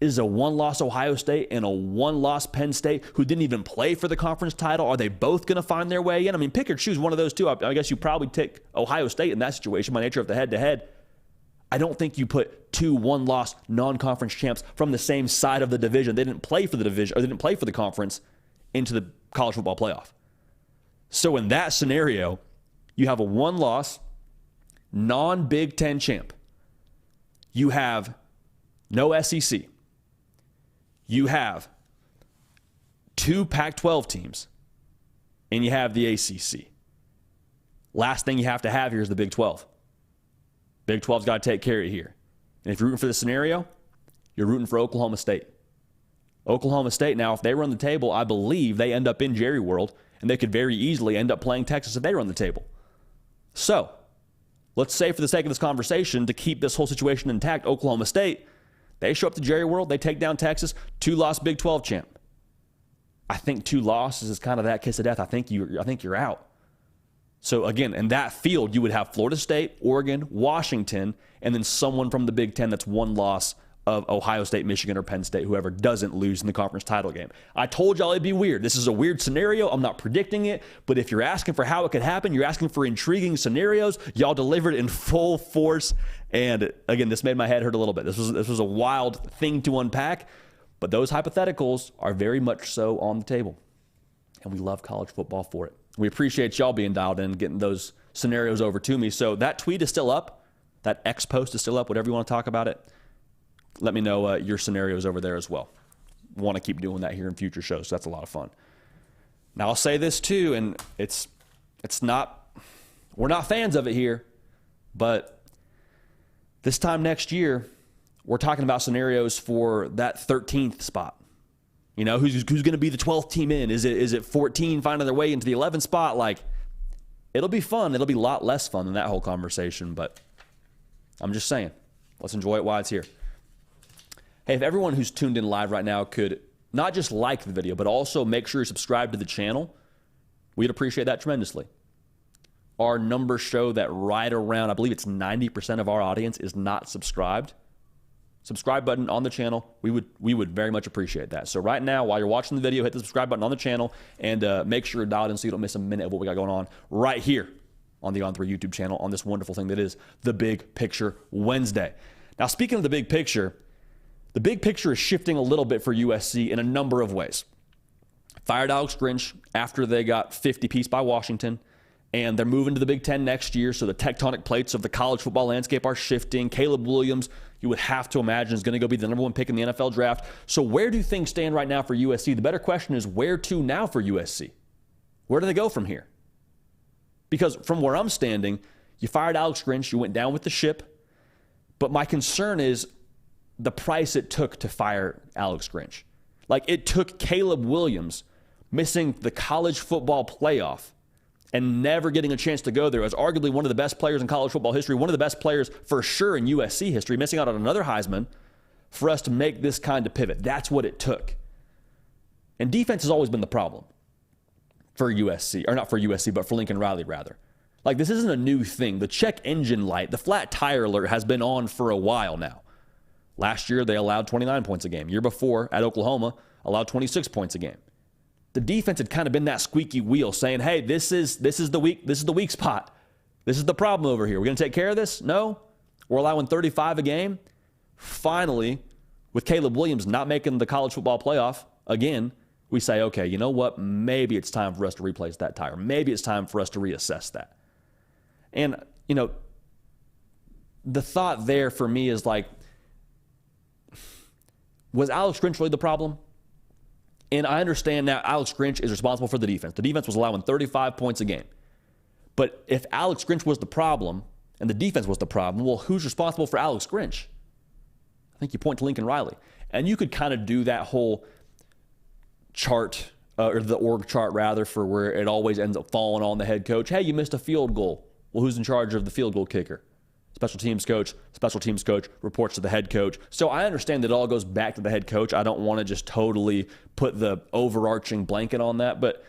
Is a one-loss Ohio State and a one-loss Penn State who didn't even play for the conference title, are they both going to find their way in? I mean, pick or choose one of those two. I guess you probably take Ohio State in that situation by nature of the head-to-head. I don't think you put two one-loss non-conference champs from the same side of the division. They didn't play for the division, or they didn't play for the conference, into the college football playoff. So in that scenario, you have a one-loss non-Big Ten champ. You have no SEC. You have two Pac-12 teams, and you have the ACC. Last thing you have to have here is the Big 12. Big 12's got to take care of it here. And if you're rooting for the scenario, you're rooting for Oklahoma State. Oklahoma State, now, if they run the table, I believe they end up in Jerry World, and they could very easily end up playing Texas if they run the table. So, let's say for the sake of this conversation, to keep this whole situation intact, Oklahoma State, they show up to Jerry World, they take down Texas, two-loss Big 12 champ. I think two losses is kind of that kiss of death. I think you're out. So again, in that field, you would have Florida State, Oregon, Washington, and then someone from the Big Ten that's one loss of Ohio State, Michigan, or Penn State, whoever doesn't lose in the conference title game. I told y'all it'd be weird. This is a weird scenario. I'm not predicting it, but if you're asking for how it could happen, you're asking for intriguing scenarios, y'all delivered in full force. And again, this made my head hurt a little bit. This was a wild thing to unpack, but those hypotheticals are very much so on the table. And we love college football for it. We appreciate y'all being dialed in and getting those scenarios over to me. So that tweet is still up. That X post is still up, whatever you want to talk about it. Let me know your scenarios over there as well. Want to keep doing that here in future shows. So that's a lot of fun. Now, I'll say this too, and it's not, we're not fans of it here, but this time next year, we're talking about scenarios for that 13th spot. You know, who's going to be the 12th team in? Is it 14 finding their way into the 11th spot? Like, it'll be fun. It'll be a lot less fun than that whole conversation, but I'm just saying, let's enjoy it while it's here. Hey, if everyone who's tuned in live right now could not just like the video, but also make sure you're subscribed to the channel, we'd appreciate that tremendously. Our numbers show that right around, I believe it's 90% of our audience is not subscribed. Subscribe button on the channel. We would very much appreciate that. So right now, while you're watching the video, hit the subscribe button on the channel and make sure you're dialed in so you don't miss a minute of what we got going on right here on the On3 YouTube channel on this wonderful thing that is the Big Picture Wednesday. Now, speaking of the big picture is shifting a little bit for USC in a number of ways. Fired Alex Grinch after they got 50-piece by Washington, and they're moving to the Big Ten next year, so the tectonic plates of the college football landscape are shifting. Caleb Williams, you would have to imagine, is going to go be the number one pick in the NFL draft. So where do things stand right now for USC? The better question is, where to now for USC? Where do they go from here? Because from where I'm standing, you fired Alex Grinch, you went down with the ship, but my concern is the price it took to fire Alex Grinch. Like, it took Caleb Williams missing the college football playoff and never getting a chance to go there as arguably one of the best players in college football history, one of the best players for sure in USC history, missing out on another Heisman, for us to make this kind of pivot. That's what it took. And defense has always been the problem for USC, or not for USC, but for Lincoln Riley, rather. Like, this isn't a new thing. The check engine light, the flat tire alert has been on for a while now. Last year, they allowed 29 points a game. Year before, at Oklahoma, allowed 26 points a game. The defense had kind of been that squeaky wheel saying, hey, this is the weak spot. This is the problem over here. We're going to take care of this? No. We're allowing 35 a game. Finally, with Caleb Williams not making the college football playoff again, we say, okay, you know what? Maybe it's time for us to replace that tire. Maybe it's time for us to reassess that. And, you know, the thought there for me is like, was Alex Grinch really the problem? And I understand now Alex Grinch is responsible for the defense. The defense was allowing 35 points a game. But if Alex Grinch was the problem and the defense was the problem, well, who's responsible for Alex Grinch? I think you point to Lincoln Riley. And you could kind of do that whole chart, or the org chart rather, for where it always ends up falling on the head coach. Hey, you missed a field goal. Well, who's in charge of the field goal kicker? Special teams coach reports to the head coach. So I understand that it all goes back to the head coach. I don't want to just totally put the overarching blanket on that, but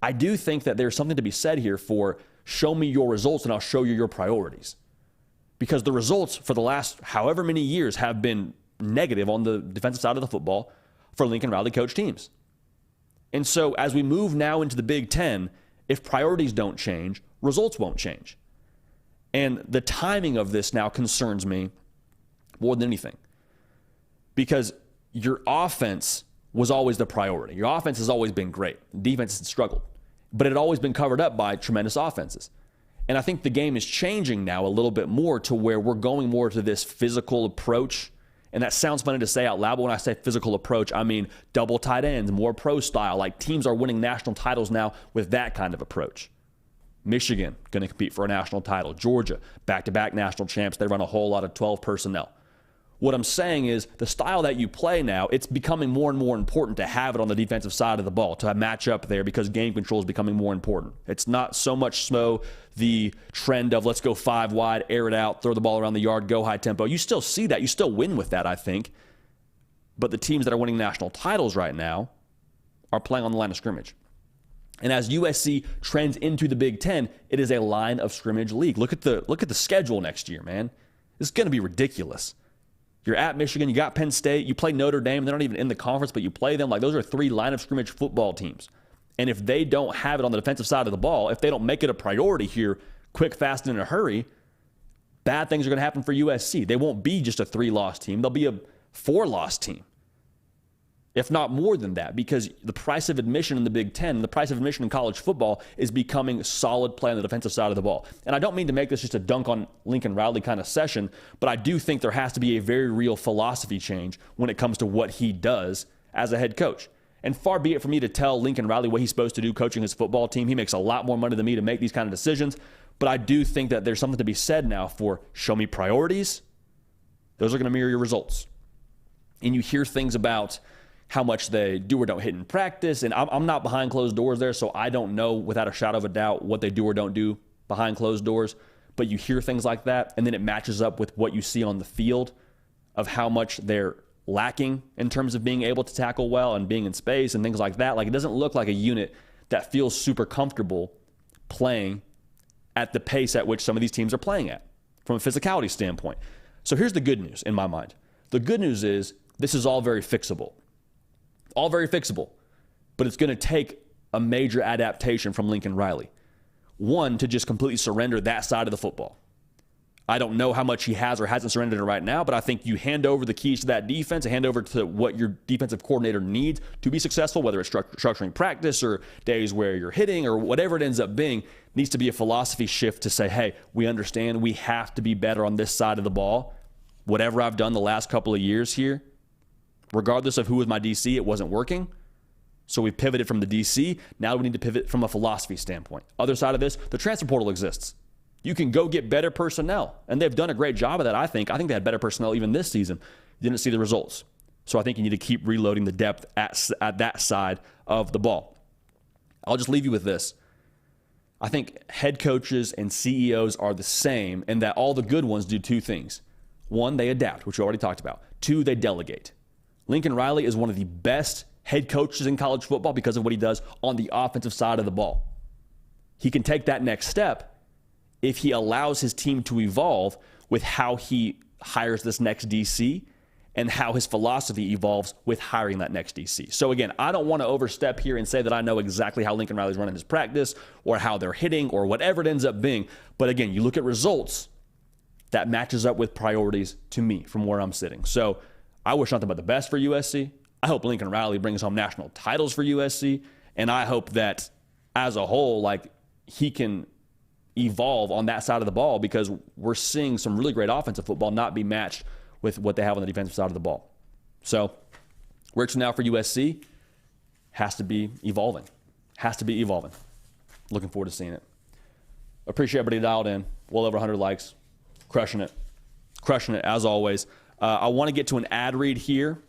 I do think that there's something to be said here for show me your results and I'll show you your priorities. Because the results for the last however many years have been negative on the defensive side of the football for Lincoln Riley coach teams. And so as we move now into the Big Ten, if priorities don't change, results won't change. And the timing of this now concerns me more than anything. Because your offense was always the priority. Your offense has always been great. Defense has struggled. But it had always been covered up by tremendous offenses. And I think the game is changing now a little bit more to where we're going more to this physical approach. And that sounds funny to say out loud, but when I say physical approach, I mean double tight ends, more pro style. Like teams are winning national titles now with that kind of approach. Michigan going to compete for a national title. Georgia, back-to-back national champs. They run a whole lot of 12 personnel. What I'm saying is the style that you play now, it's becoming more and more important to have it on the defensive side of the ball, to match up there because game control is becoming more important. It's not so much so the trend of let's go 5 wide, air it out, throw the ball around the yard, go high tempo. You still see that. You still win with that, I think. But the teams that are winning national titles right now are playing on the line of scrimmage. And as USC trends into the Big Ten, it is a line of scrimmage league. Look at the schedule next year, man. It's going to be ridiculous. You're at Michigan, you got Penn State, you play Notre Dame. They're not even in the conference, but you play them. Like those are 3 line of scrimmage football teams. And if they don't have it on the defensive side of the ball, if they don't make it a priority here, quick, fast, and in a hurry, bad things are going to happen for USC. They won't be just a 3-loss team. They'll be a 4-loss team, if not more than that, because the price of admission in the Big Ten, the price of admission in college football is becoming solid play on the defensive side of the ball. And I don't mean to make this just a dunk on Lincoln Riley kind of session, but I do think there has to be a very real philosophy change when it comes to what he does as a head coach. And far be it for me to tell Lincoln Riley what he's supposed to do coaching his football team. He makes a lot more money than me to make these kind of decisions. But I do think that there's something to be said now for show me priorities. Those are going to mirror your results. And you hear things about how much they do or don't hit in practice. And I'm not behind closed doors there, so I don't know without a shadow of a doubt what they do or don't do behind closed doors. But you hear things like that, and then it matches up with what you see on the field of how much they're lacking in terms of being able to tackle well and being in space and things like that. Like it doesn't look like a unit that feels super comfortable playing at the pace at which some of these teams are playing at from a physicality standpoint. So here's the good news in my mind. The good news is this is all very fixable. All very fixable, but it's going to take a major adaptation from Lincoln Riley. One, to just completely surrender that side of the football. I don't know how much he has or hasn't surrendered it right now, but I think you hand over the keys to that defense and hand over to what your defensive coordinator needs to be successful, whether it's structuring practice or days where you're hitting or whatever it ends up being, needs to be a philosophy shift to say, hey, we understand we have to be better on this side of the ball. Whatever I've done the last couple of years here, regardless of who was my DC, it wasn't working. So we pivoted from the DC. Now we need to pivot from a philosophy standpoint. Other side of this, the transfer portal exists. You can go get better personnel. And they've done a great job of that, I think. I think they had better personnel even this season. Didn't see the results. So I think you need to keep reloading the depth at that side of the ball. I'll just leave you with this. I think head coaches and CEOs are the same in that all the good ones do 2 things. 1, they adapt, which we already talked about. 2, they delegate. Lincoln Riley is one of the best head coaches in college football because of what he does on the offensive side of the ball. He can take that next step if he allows his team to evolve with how he hires this next DC and how his philosophy evolves with hiring that next DC. So again, I don't want to overstep here and say that I know exactly how Lincoln Riley's running his practice or how they're hitting or whatever it ends up being. But again, you look at results, that matches up with priorities to me from where I'm sitting. So I wish nothing but the best for USC. I hope Lincoln Riley brings home national titles for USC. And I hope that as a whole, like he can evolve on that side of the ball because we're seeing some really great offensive football not be matched with what they have on the defensive side of the ball. So where it's now for USC has to be evolving. Has to be evolving. Looking forward to seeing it. Appreciate everybody dialed in. Well over 100 likes. Crushing it. Crushing it as always. I want to get to an ad read here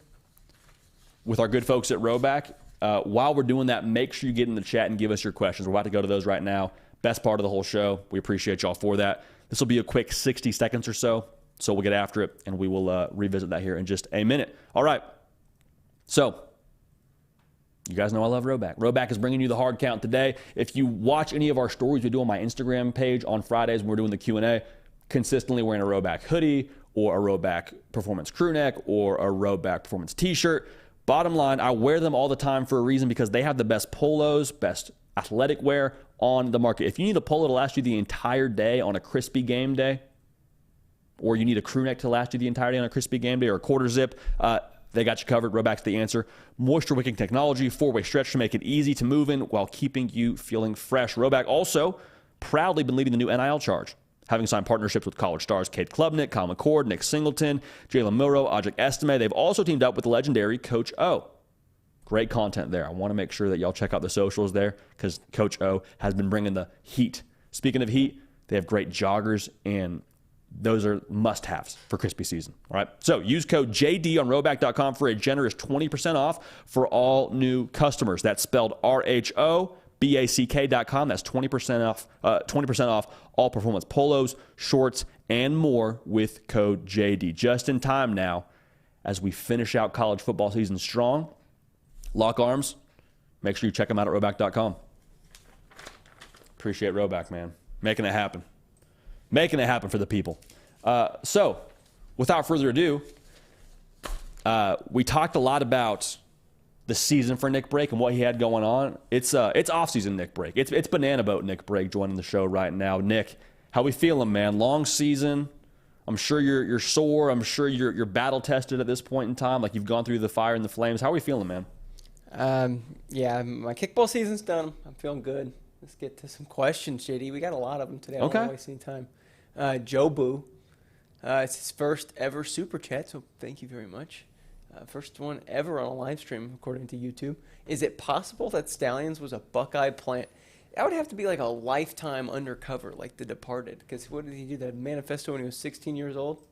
with our good folks at Roback. While we're doing that, make sure you get in the chat and give us your questions. We're about to go to those right now. Best part of the whole show. We appreciate y'all for that. This will be a quick 60 seconds or so we'll get after it, and we will revisit that here in just a minute. All right. So You guys know I love Roback. Roback is bringing you the hard count today. If you watch any of our stories we do on my Instagram page on Fridays when we're doing the Q&A, consistently wearing a Roback hoodie or a Roback performance crew neck or a Roback performance t-shirt. Bottom line, I wear them all the time for a reason because they have the best polos, best athletic wear on the market. If you need a polo to last you the entire day on a crispy game day, or you need a crew neck to last you the entire day on a crispy game day, or a quarter zip, they got you covered. Roback's the answer. Moisture wicking technology, 4-way stretch to make it easy to move in while keeping you feeling fresh. Roback also proudly been leading the new NIL charge, having signed partnerships with college stars Cade Klubnik, Kyle McCord, Nick Singleton, Jalen Milroe, Ajik Estime. They've also teamed up with the legendary Coach O. Great content there. I want to make sure that y'all check out the socials there because Coach O has been bringing the heat. Speaking of heat, they have great joggers, and those are must-haves for crispy season. All right. So use code JD on Roback.com for a generous 20% off for all new customers. That's spelled RHOBACK.com. That's 20% off all performance polos, shorts, and more with code JD. Just in time now as we finish out college football season strong. Lock arms. Make sure you check them out at Roback.com. Appreciate Roback, man. Making it happen. Making it happen for the people. So, without further ado, we talked a lot about the season for Nick Brake and what he had going on. It's off-season Nick Brake. It's banana boat Nick Brake joining the show right now. Nick, how we feeling, man? Long season. I'm sure you're sore. I'm sure you're battle tested at this point in time. Like you've gone through the fire and the flames. How are we feeling, man? Yeah, my kickball season's done. I'm feeling good. Let's get to some questions, JD. We got a lot of them today. I don't want to waste any time. Joe Boo. It's his first ever super chat, so thank you very much. First one ever on a live stream, according to YouTube. Is it possible that Stallions was a Buckeye plant? That would have to be like a lifetime undercover, like The Departed. Because what did he do? That manifesto when he was 16 years old?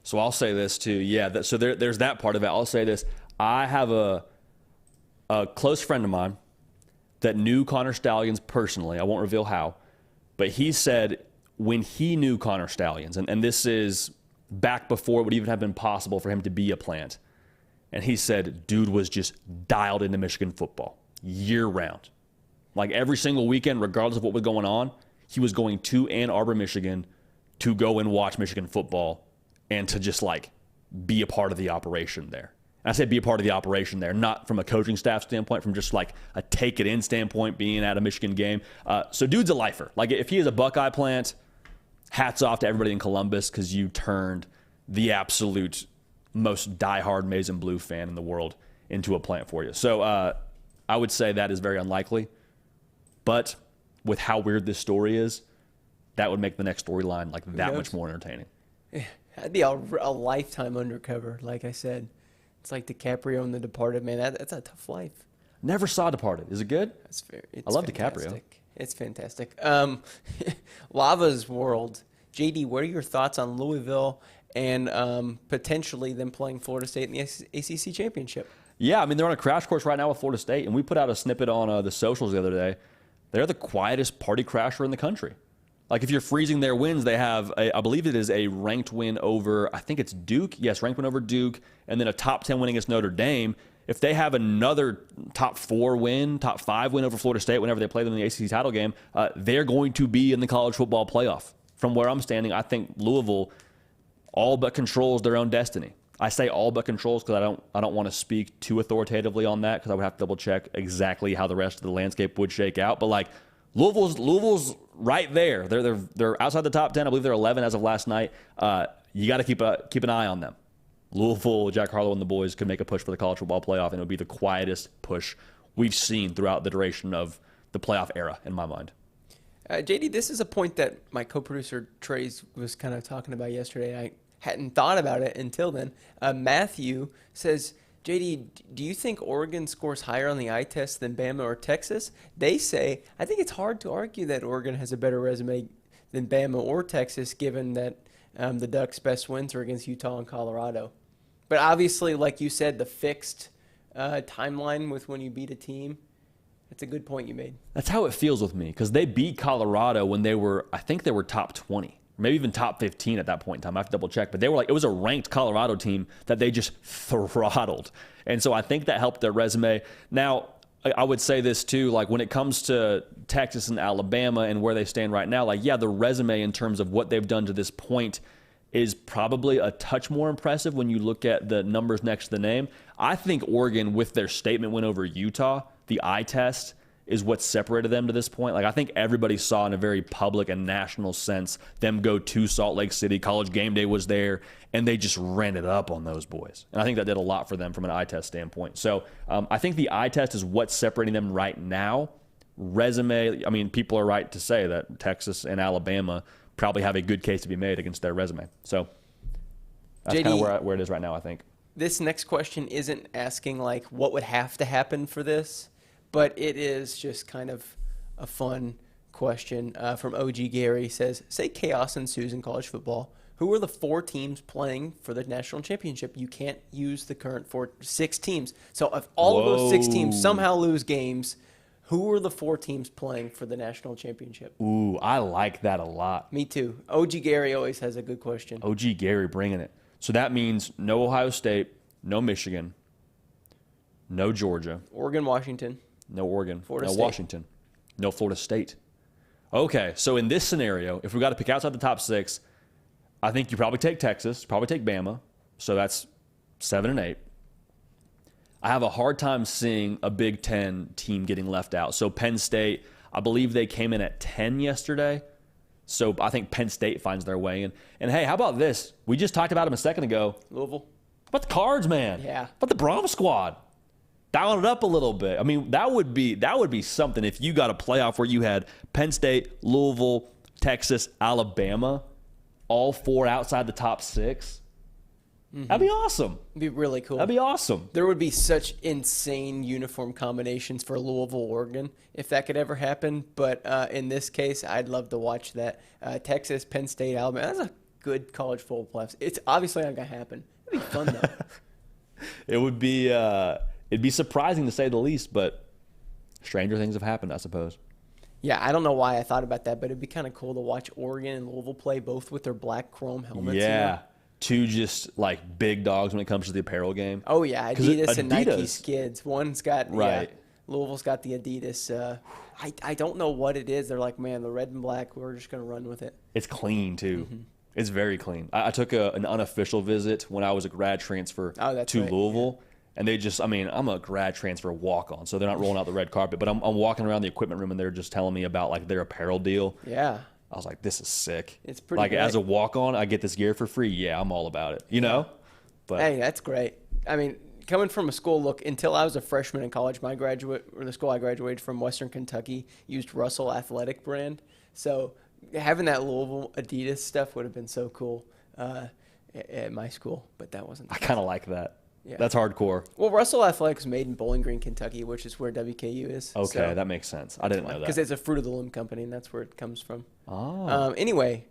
So I'll say this too. Yeah, there's that part of it. I'll say this. I have a close friend of mine that knew Connor Stallions personally. I won't reveal how. But he said when he knew Connor Stallions, and this is back before it would even have been possible for him to be a plant, and he said dude was just dialed into Michigan football year-round. Like every single weekend, regardless of what was going on, he was going to Ann Arbor, Michigan to go and watch Michigan football and to just like be a part of the operation there. And I say be a part of the operation there, not from a coaching staff standpoint, from just like a take-it-in standpoint, being at a Michigan game. So dude's a lifer. Like if he is a Buckeye plant, hats off to everybody in Columbus because you turned the absolute most diehard Maize and Blue fan in the world into a plant for you. So I would say that is very unlikely. But with how weird this story is, that would make the next storyline like that much more entertaining. That'd be a lifetime undercover, like I said. It's like DiCaprio and The Departed, man. That's a tough life. Never saw Departed. Is it good? I love fantastic. DiCaprio. It's fantastic. Lava's World. JD, what are your thoughts on Louisville and potentially them playing Florida State in the ACC championship? Yeah, I mean, they're on a crash course right now with Florida State, and we put out a snippet on the socials the other day. They're the quietest party crasher in the country. Like, if you're freezing their wins, they have, I believe it is a ranked win over, I think it's Duke. Yes, ranked win over Duke, and then a top 10 win against Notre Dame. If they have another top 4 win, top 5 win over Florida State whenever they play them in the ACC title game, they're going to be in the college football playoff. From where I'm standing, I think Louisville all but controls their own destiny. I say all but controls because I don't want to speak too authoritatively on that because I would have to double check exactly how the rest of the landscape would shake out. But like Louisville's right there. They're outside the top 10. I believe they're 11 as of last night. You got to keep an eye on them. Louisville, Jack Harlow, and the boys could make a push for the college football playoff, and it would be the quietest push we've seen throughout the duration of the playoff era, in my mind. JD, this is a point that my co-producer Trey's was kind of talking about yesterday. I hadn't thought about it until then. Matthew says, JD, do you think Oregon scores higher on the eye test than Bama or Texas? They say, I think it's hard to argue that Oregon has a better resume than Bama or Texas, given that the Ducks' best wins are against Utah and Colorado. But obviously, like you said, the fixed timeline with when you beat a team, that's a good point you made. That's how it feels with me, because they beat Colorado when I think they were top 20. Maybe even top 15 at that point in time. I have to double check. But they were it was a ranked Colorado team that they just throttled. And so I think that helped their resume. Now, I would say this too, like when it comes to Texas and Alabama and where they stand right now, like, yeah, the resume in terms of what they've done to this point is probably a touch more impressive when you look at the numbers next to the name. I think Oregon, with their statement win over Utah, the eye test is what separated them to this point. Like, I think everybody saw in a very public and national sense them go to Salt Lake City. College Game Day was there, and they just ran it up on those boys. And I think that did a lot for them from an eye test standpoint. So I think the eye test is what's separating them right now. Resume, I mean, people are right to say that Texas and Alabama probably have a good case to be made against their resume. So that's kind of where it is right now, I think. This next question isn't asking, like, what would have to happen for this, but it is just kind of a fun question from OG Gary. Says, say chaos ensues in college football. Who are the 4 teams playing for the national championship? You can't use the current 6 teams. So if all of those 6 teams somehow lose games, who are the 4 teams playing for the national championship? Ooh, I like that a lot. Me too. OG Gary always has a good question. OG Gary bringing it. So that means no Ohio State, no Michigan, no Georgia. Oregon, Washington. No Oregon. Florida no State. Washington. No Florida State. Okay, so in this scenario, if we got to pick outside the top 6, I think you probably take Texas, probably take Bama. So that's 7 and 8. I have a hard time seeing a Big Ten team getting left out. So Penn State, I believe they came in at 10 yesterday. So I think Penn State finds their way in. And hey, how about this? We just talked about them a second ago. Louisville. How about the Cards, man? Yeah. How about the Bravo squad? Dialing it up a little bit. I mean, that would be something if you got a playoff where you had Penn State, Louisville, Texas, Alabama, all 4 outside the top 6. That'd be awesome. It'd be really cool. That'd be awesome. There would be such insane uniform combinations for Louisville, Oregon, if that could ever happen. But in this case, I'd love to watch that. Texas, Penn State, Alabama. That's a good college football playoffs. It's obviously not going to happen. It'd be fun, though. It would be it'd be surprising to say the least, but stranger things have happened, I suppose. Yeah, I don't know why I thought about that, but it'd be kind of cool to watch Oregon and Louisville play both with their black chrome helmets. Yeah. You know? 2 just like big dogs when it comes to the apparel game. Oh, yeah. Adidas and Nike Adidas. skids. One's got, Right. Yeah, Louisville's got the Adidas. I don't know what it is. They're like, man, the red and black, we're just going to run with it. It's clean, too. It's very clean. I took an unofficial visit when I was a grad transfer to right, Louisville. Yeah. And they just, I mean, I'm a grad transfer walk-on, so they're not rolling out the red carpet. But I'm walking around the equipment room, and they're just telling me about, like, their apparel deal. Yeah. I was like, this is sick. It's pretty like, great. as a walk-on, I get this gear for free. Yeah, I'm all about it, you know? But Hey, that's great. I mean, coming from a school, look, until I was a freshman in college, the school I graduated from, Western Kentucky, used Russell Athletic brand. So having that Louisville Adidas stuff would have been so cool at my school, but that wasn't. I kind of like that. Yeah. That's hardcore. Well, Russell Athletic was made in Bowling Green, Kentucky, which is where WKU is. Okay, so that makes sense. I didn't know that. because it's a Fruit of the Loom company, and that's where it comes from. Oh. Anyway,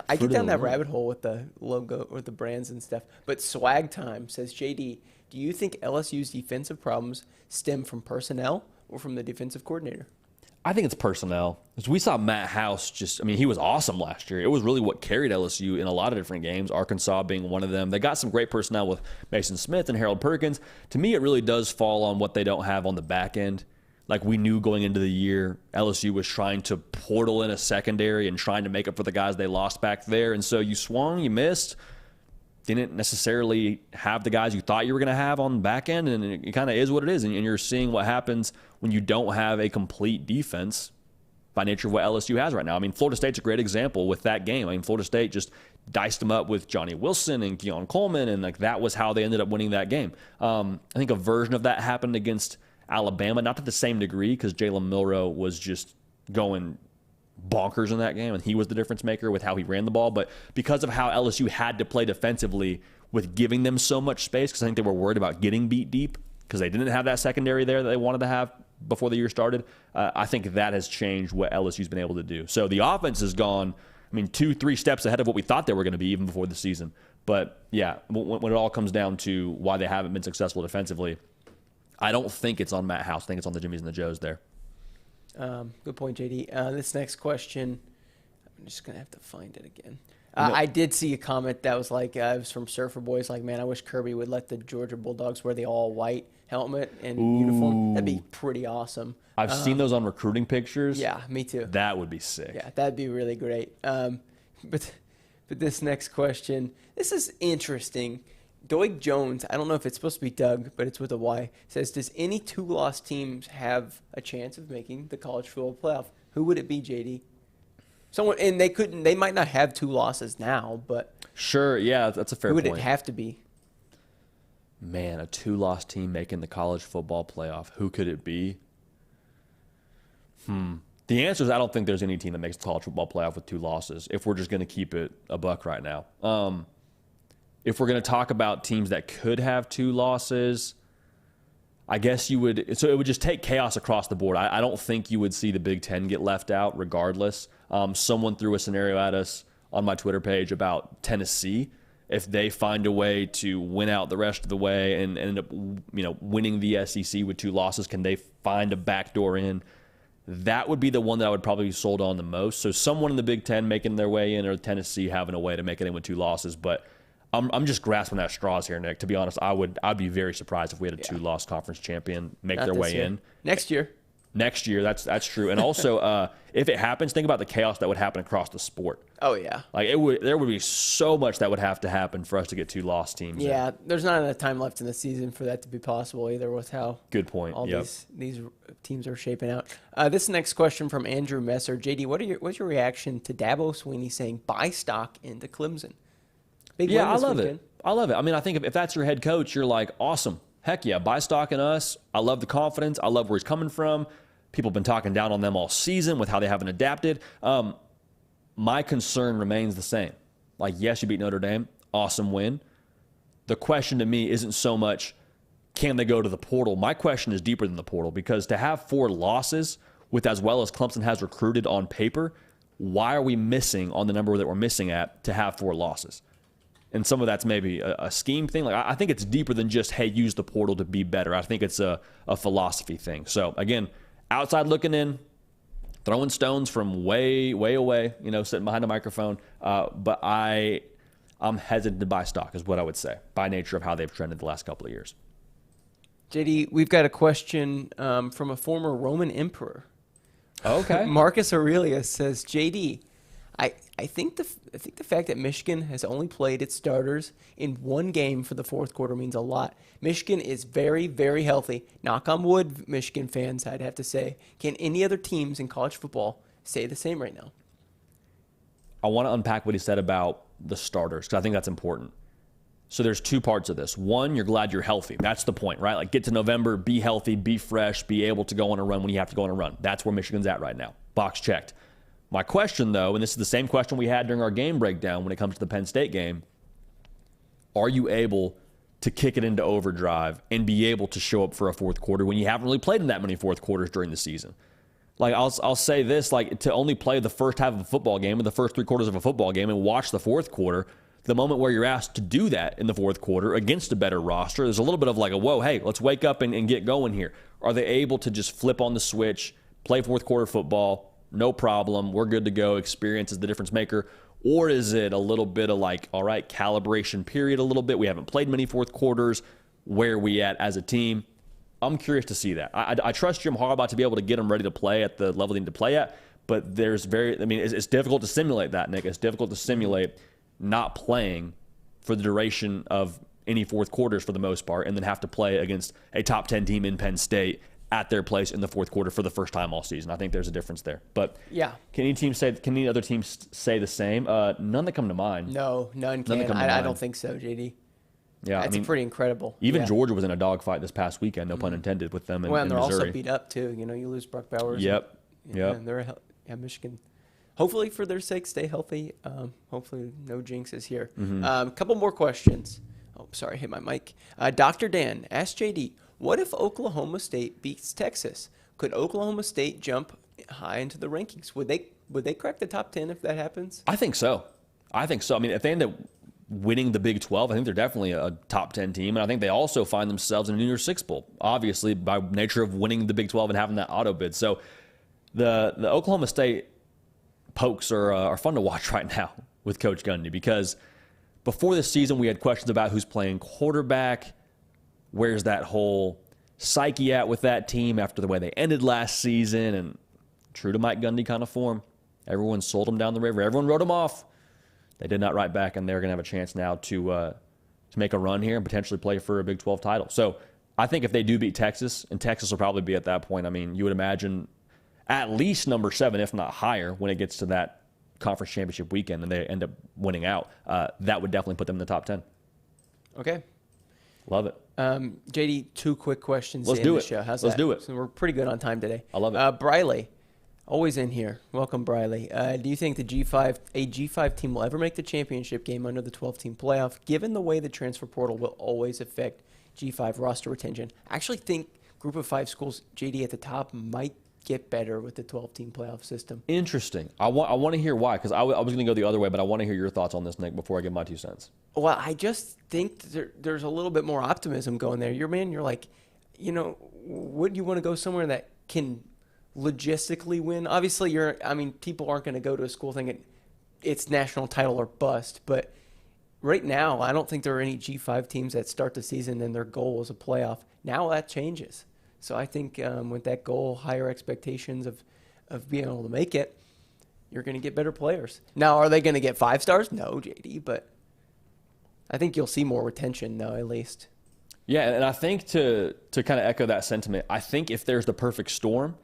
I Fruit get of down the that Loom. rabbit hole with the logo or the brands and stuff. But Swag Time says, JD, do you think LSU's defensive problems stem from personnel or from the defensive coordinator? I think it's personnel. As we saw Matt House he was awesome last year. It was really what carried LSU in a lot of different games, Arkansas being one of them. They got some great personnel with Mason Smith and Harold Perkins. To me, it really does fall on what they don't have on the back end. Like we knew going into the year, LSU was trying to portal in a secondary and trying to make up for the guys they lost back there. And so you swung, you missed, didn't necessarily have the guys you thought you were going to have on the back end, and it kind of is what it is. And you're seeing what happens when you don't have a complete defense by nature of what LSU has right now. I mean, Florida State's a great example with that game. I mean, Florida State just diced them up with Johnny Wilson and Keon Coleman, and like that was how they ended up winning that game. I think a version of that happened against Alabama, not to the same degree because Jalen Milroe was just going bonkers in that game, and he was the difference maker with how he ran the ball. But because of how LSU had to play defensively with giving them so much space, because I think they were worried about getting beat deep because they didn't have that secondary there that they wanted to have before the year started, I think that has changed what LSU's been able to do. So the offense has gone, 2-3 steps ahead of what we thought they were going to be even before the season. But yeah, when it all comes down to why they haven't been successful defensively, I don't think it's on Matt House. I think it's on the Jimmies and the Joes there. Good point, JD. This next question, I'm just going to have to find it again. I did see a comment that was like, it was from Surfer Boys, like, man, I wish Kirby would let the Georgia Bulldogs wear the all-white helmet and uniform. That'd be pretty awesome. I've seen those on recruiting pictures. Yeah, me too. That would be sick. Yeah, that'd be really great. But this next question, this is interesting. Doig Jones, I don't know if it's supposed to be Doug, but it's with a Y, says, does any two-loss teams have a chance of making the college football playoff? Who would it be, JD? Someone, and they might not have 2 losses now, but sure, yeah, that's a fair point. Who would it have to be? Man, a 2-loss team making the college football playoff. Who could it be? The answer is I don't think there's any team that makes the college football playoff with 2 losses, if we're just going to keep it a buck right now. If we're going to talk about teams that could have 2 losses, I guess you would – so it would just take chaos across the board. I don't think you would see the Big Ten get left out regardless. Someone threw a scenario at us on my Twitter page about Tennessee. If they find a way to win out the rest of the way and end up winning the SEC with 2 losses, can they find a backdoor in? That would be the one that I would probably be sold on the most. So someone in the Big Ten making their way in, or Tennessee having a way to make it in with 2 losses. But I'm just grasping at straws here, Nick. To be honest, I'd be very surprised if we had a 2-loss conference champion make their way in. Next year. Next year, that's true. And also, if it happens, think about the chaos that would happen across the sport. Oh, yeah. Like there would be so much that would have to happen for us to get 2-loss teams. Yeah, there's not enough time left in the season for that to be possible either with how good point. All these teams are shaping out. This next question from Andrew Messer. JD, what's your reaction to Dabo Swinney saying buy stock into Clemson? Big win this weekend. I love it. I mean, I think if that's your head coach, you're like, awesome. Heck yeah, buy stock in us. I love the confidence. I love where he's coming from. People have been talking down on them all season with how they haven't adapted. My concern remains the same. Like, yes, you beat Notre Dame. Awesome win. The question to me isn't so much, can they go to the portal? My question is deeper than the portal, because to have 4 losses with as well as Clemson has recruited on paper, why are we missing on the number that we're missing at to have 4 losses? And some of that's maybe a scheme thing. Like, I think it's deeper than just, hey, use the portal to be better. I think it's a philosophy thing. So, again, outside looking in, throwing stones from way, way away, sitting behind a microphone. But I'm hesitant to buy stock is what I would say, by nature of how they've trended the last couple of years. JD, we've got a question from a former Roman emperor. Okay. Marcus Aurelius says, JD, I think the fact that Michigan has only played its starters in 1 game for the 4th quarter means a lot. Michigan is very, very healthy. Knock on wood, Michigan fans, I'd have to say. Can any other teams in college football say the same right now? I want to unpack what he said about the starters, because I think that's important. So there's 2 parts of this. 1, you're glad you're healthy. That's the point, right? Like, get to November, be healthy, be fresh, be able to go on a run when you have to go on a run. That's where Michigan's at right now. Box checked. My question, though, and this is the same question we had during our game breakdown when it comes to the Penn State game, are you able to kick it into overdrive and be able to show up for a 4th quarter when you haven't really played in that many 4th quarters during the season? Like, I'll say this, like, to only play the first half of a football game or the first 3 quarters of a football game and watch the 4th quarter, the moment where you're asked to do that in the 4th quarter against a better roster, there's a little bit of like a, whoa, hey, let's wake up and get going here. Are they able to just flip on the switch, play 4th quarter football, no problem, we're good to go, experience is the difference maker? Or is it a little bit of like, all right, calibration period a little bit, we haven't played many 4th quarters, where are we at as a team? I'm curious to see that. I trust Jim Harbaugh to be able to get them ready to play at the level they need to play at, but it's difficult to simulate that, Nick. It's difficult to simulate not playing for the duration of any 4th quarters for the most part, and then have to play against a top 10 team in Penn State at their place in the 4th quarter for the first time all season. I think there's a difference there. But yeah, can any other teams say the same? None that come to mind. No, none can. I don't think so, JD. Yeah, that's pretty incredible. Even Georgia was in a dogfight this past weekend, no pun intended, with them in Missouri. Missouri. They're also beat up too. You lose Brock Bowers. Yep. And they're Michigan. Hopefully, for their sake, stay healthy. Hopefully, no jinxes here. A couple more questions. Oh, sorry, hit my mic. Dr. Dan asked JD, what if Oklahoma State beats Texas? Could Oklahoma State jump high into the rankings? Would they crack the top 10 if that happens? I think so. I mean, if they end up winning the Big 12, I think they're definitely a top 10 team. And I think they also find themselves in a New Year's Six Bowl, obviously, by nature of winning the Big 12 and having that auto bid. So the Oklahoma State pokes are fun to watch right now with Coach Gundy, because before this season we had questions about who's playing quarterback, where's that whole psyche at with that team after the way they ended last season, and true to Mike Gundy kind of form, everyone sold him down the river. Everyone wrote him off. They did not write back, and they're going to have a chance now to make a run here and potentially play for a Big 12 title. So I think if they do beat Texas, and Texas will probably be at that point, I mean, you would imagine at least number 7, if not higher, when it gets to that conference championship weekend and they end up winning out, that would definitely put them in the top 10. Okay. Love it. JD, 2 quick questions Let's to do end it. the show. How's Let's that? do it. So we're pretty good on time today. I love it. Briley, always in here. Welcome, Briley. Do you think a G5 team will ever make the championship game under the 12-team playoff, given the way the transfer portal will always affect G5 roster retention? I actually think Group of 5 schools, JD at the top, might get better with the 12-team playoff system. Interesting. I want to hear why, because I was going to go the other way, but I want to hear your thoughts on this, Nick, before I give my 2 cents. Well, I just think there's a little bit more optimism going there. You're like, would you want to go somewhere that can logistically win? Obviously, people aren't going to go to a school thinking it's national title or bust, but right now, I don't think there are any G5 teams that start the season and their goal is a playoff. Now that changes. So I think with that goal, higher expectations of being able to make it, you're going to get better players. Now, are they going to get 5 stars? No, JD, but I think you'll see more retention, though, at least. Yeah, and I think to kind of echo that sentiment, I think if there's the perfect storm,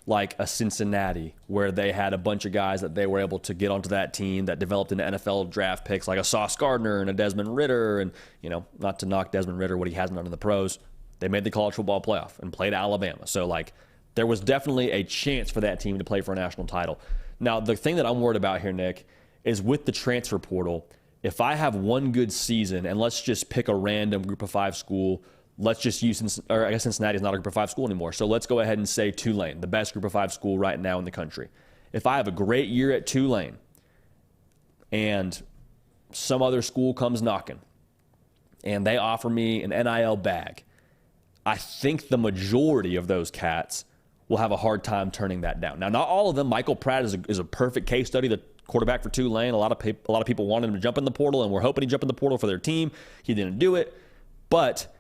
like a Cincinnati, where they had a bunch of guys that they were able to get onto that team that developed into NFL draft picks, like a Sauce Gardner and a Desmond Ridder, and, not to knock Desmond Ridder, what he hasn't done in the pros, they made the college football playoff and played Alabama. So, there was definitely a chance for that team to play for a national title. Now, the thing that I'm worried about here, Nick, is with the transfer portal, if I have one good season, and let's just pick a random Group of 5 school, let's just use, or I guess Cincinnati is not a Group of 5 school anymore, so let's go ahead and say Tulane, the best Group of 5 school right now in the country. If I have a great year at Tulane, and some other school comes knocking, and they offer me an NIL bag, I think the majority of those cats will have a hard time turning that down. Now, not all of them. Michael Pratt is a perfect case study, the quarterback for Tulane. A lot of people wanted him to jump in the portal, and we're hoping he jump in the portal for their team. He didn't do it. But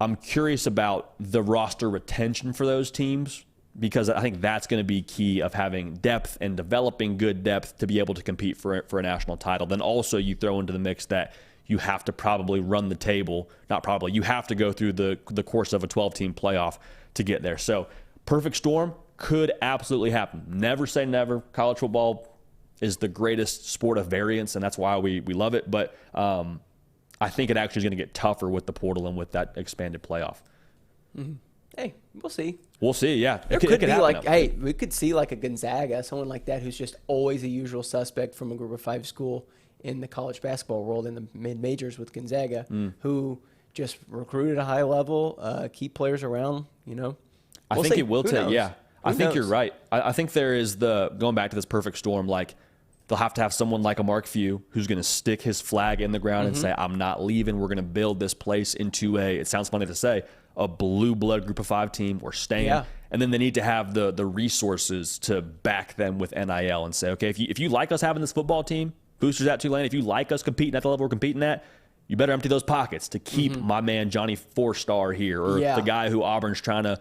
I'm curious about the roster retention for those teams, because I think that's going to be key of having depth and developing good depth to be able to compete for a national title. Then also you throw into the mix that you have to probably run the table. Not probably. You have to go through the course of a 12-team playoff to get there. So perfect storm could absolutely happen. Never say never. College football is the greatest sport of variance, and that's why we love it. But I think it actually is going to get tougher with the portal and with that expanded playoff. Mm-hmm. Hey, we'll see. We'll see, yeah. It could be we could see like a Gonzaga, someone like that who's just always a usual suspect from a Group of 5 school in the college basketball world, in the mid-majors with Gonzaga, who just recruited at a high level, keep players around, I think it will take, yeah. I think you're right. I think there is going back to this perfect storm, they'll have to have someone like a Mark Few who's going to stick his flag in the ground and say, I'm not leaving. We're going to build this place into it sounds funny to say, a blue blood Group of 5 team. We're staying. Yeah. And then they need to have the resources to back them with NIL and say, okay, if you like us having this football team, boosters at Tulane, if you like us competing at the level we're competing at, you better empty those pockets to keep my man Johnny 4-star here, or the guy who Auburn's trying to,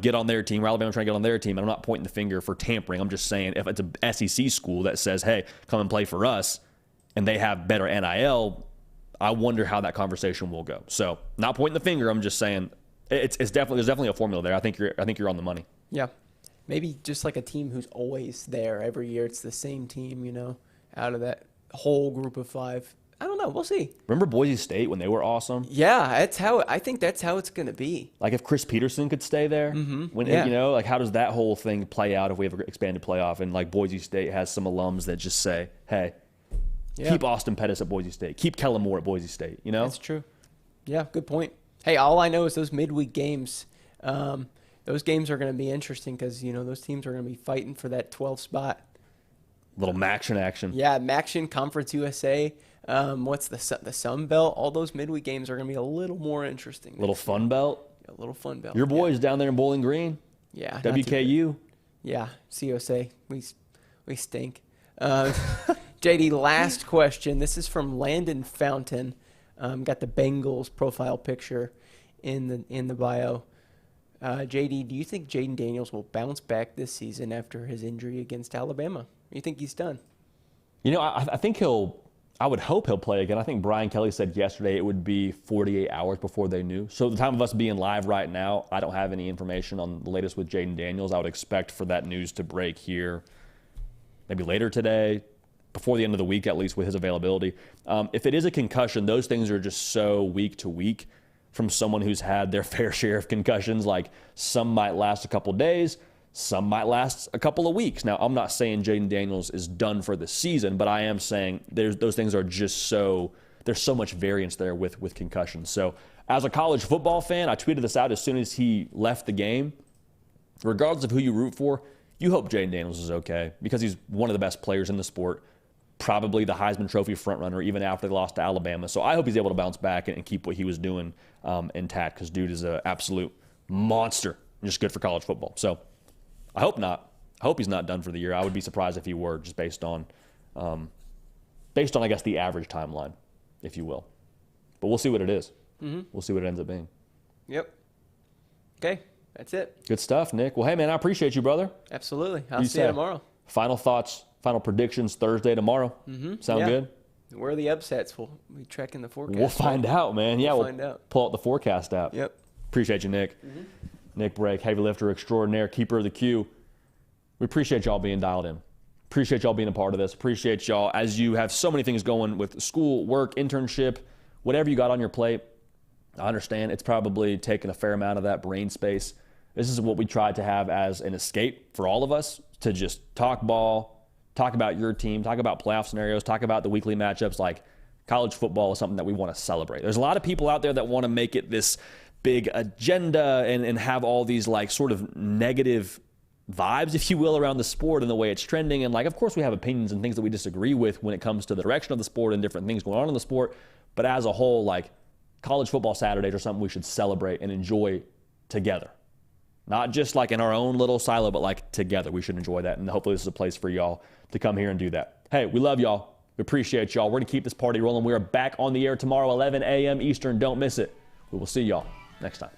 get on their team, or Alabama's trying to get on their team. And I'm not pointing the finger for tampering. I'm just saying if it's a SEC school that says, hey, come and play for us, and they have better NIL, I wonder how that conversation will go. So not pointing the finger. I'm just saying there's definitely a formula there. I think you're on the money. Yeah, maybe just like a team who's always there every year. It's the same team, out of that whole Group of 5. I don't know. We'll see. Remember Boise State when they were awesome? Yeah, I think that's how it's going to be. Like if Chris Peterson could stay there, how does that whole thing play out if we have an expanded playoff and Boise State has some alums that just say, hey, keep Austin Pettis at Boise State, keep Kellen Moore at Boise State, That's true. Yeah, good point. Hey, all I know is those midweek games, those games are going to be interesting because, those teams are going to be fighting for that 12th spot. Little Maction action. Yeah, Maction, Conference USA. What's the Sun Belt? All those midweek games are going to be a little more interesting. Little Fun Belt? Yeah, a little Fun Belt. Your boys down there in Bowling Green? Yeah. WKU? Yeah, COSA. We stink. JD, last question. This is from Landon Fountain. Got the Bengals profile picture in the bio. JD, do you think Jaden Daniels will bounce back this season after his injury against Alabama? You think he's done? You know, I think I would hope he'll play again. I think Brian Kelly said yesterday it would be 48 hours before they knew. So at the time of us being live right now, I don't have any information on the latest with Jaden Daniels. I would expect for that news to break here maybe later today, before the end of the week at least, with his availability. If it is a concussion, those things are just so week to week from someone who's had their fair share of concussions. Like, some might last a couple days, some might last a couple of weeks. Now, I'm not saying Jaden Daniels is done for the season, but I am saying those things are just there's so much variance there with concussions. So as a college football fan, I tweeted this out as soon as he left the game. Regardless of who you root for, you hope Jaden Daniels is okay, because he's one of the best players in the sport, probably the Heisman Trophy frontrunner even after they lost to Alabama. So I hope he's able to bounce back and keep what he was doing intact, because dude is an absolute monster and just good for college football. So I hope not. I hope he's not done for the year. I would be surprised if he were, just based on I guess the average timeline, if you will. But we'll see what it is. Mm-hmm. We'll see what it ends up being. Yep. Okay, that's it. Good stuff, Nick. Well, hey man, I appreciate you, brother. Absolutely. I'll see you tomorrow. Final thoughts, final predictions Thursday tomorrow. Mm-hmm. Sound good? Where are the upsets? We'll be checking the forecast. We'll find out, man. Yeah, we'll find out. Pull out the forecast app. Yep. Appreciate you, Nick. Mm-hmm. Nick Brake, heavy lifter extraordinaire, keeper of the queue. We appreciate y'all being dialed in. Appreciate y'all being a part of this. Appreciate y'all as you have so many things going with school, work, internship, whatever you got on your plate. I understand it's probably taking a fair amount of that brain space. This is what we tried to have as an escape for all of us, to just talk ball, talk about your team, talk about playoff scenarios, talk about the weekly matchups. Like, college football is something that we want to celebrate. There's a lot of people out there that want to make it this big agenda and have all these like sort of negative vibes, if you will, around the sport and the way it's trending. And like, of course we have opinions and things that we disagree with when it comes to the direction of the sport and different things going on in the sport. But as a whole, like, college football Saturdays are something we should celebrate and enjoy together. Not just like in our own little silo, but like together. We should enjoy that. And hopefully this is a place for y'all to come here and do that. Hey, we love y'all. We appreciate y'all. We're going to keep this party rolling. We are back on the air tomorrow, 11 a.m. Eastern. Don't miss it. We will see y'all next time.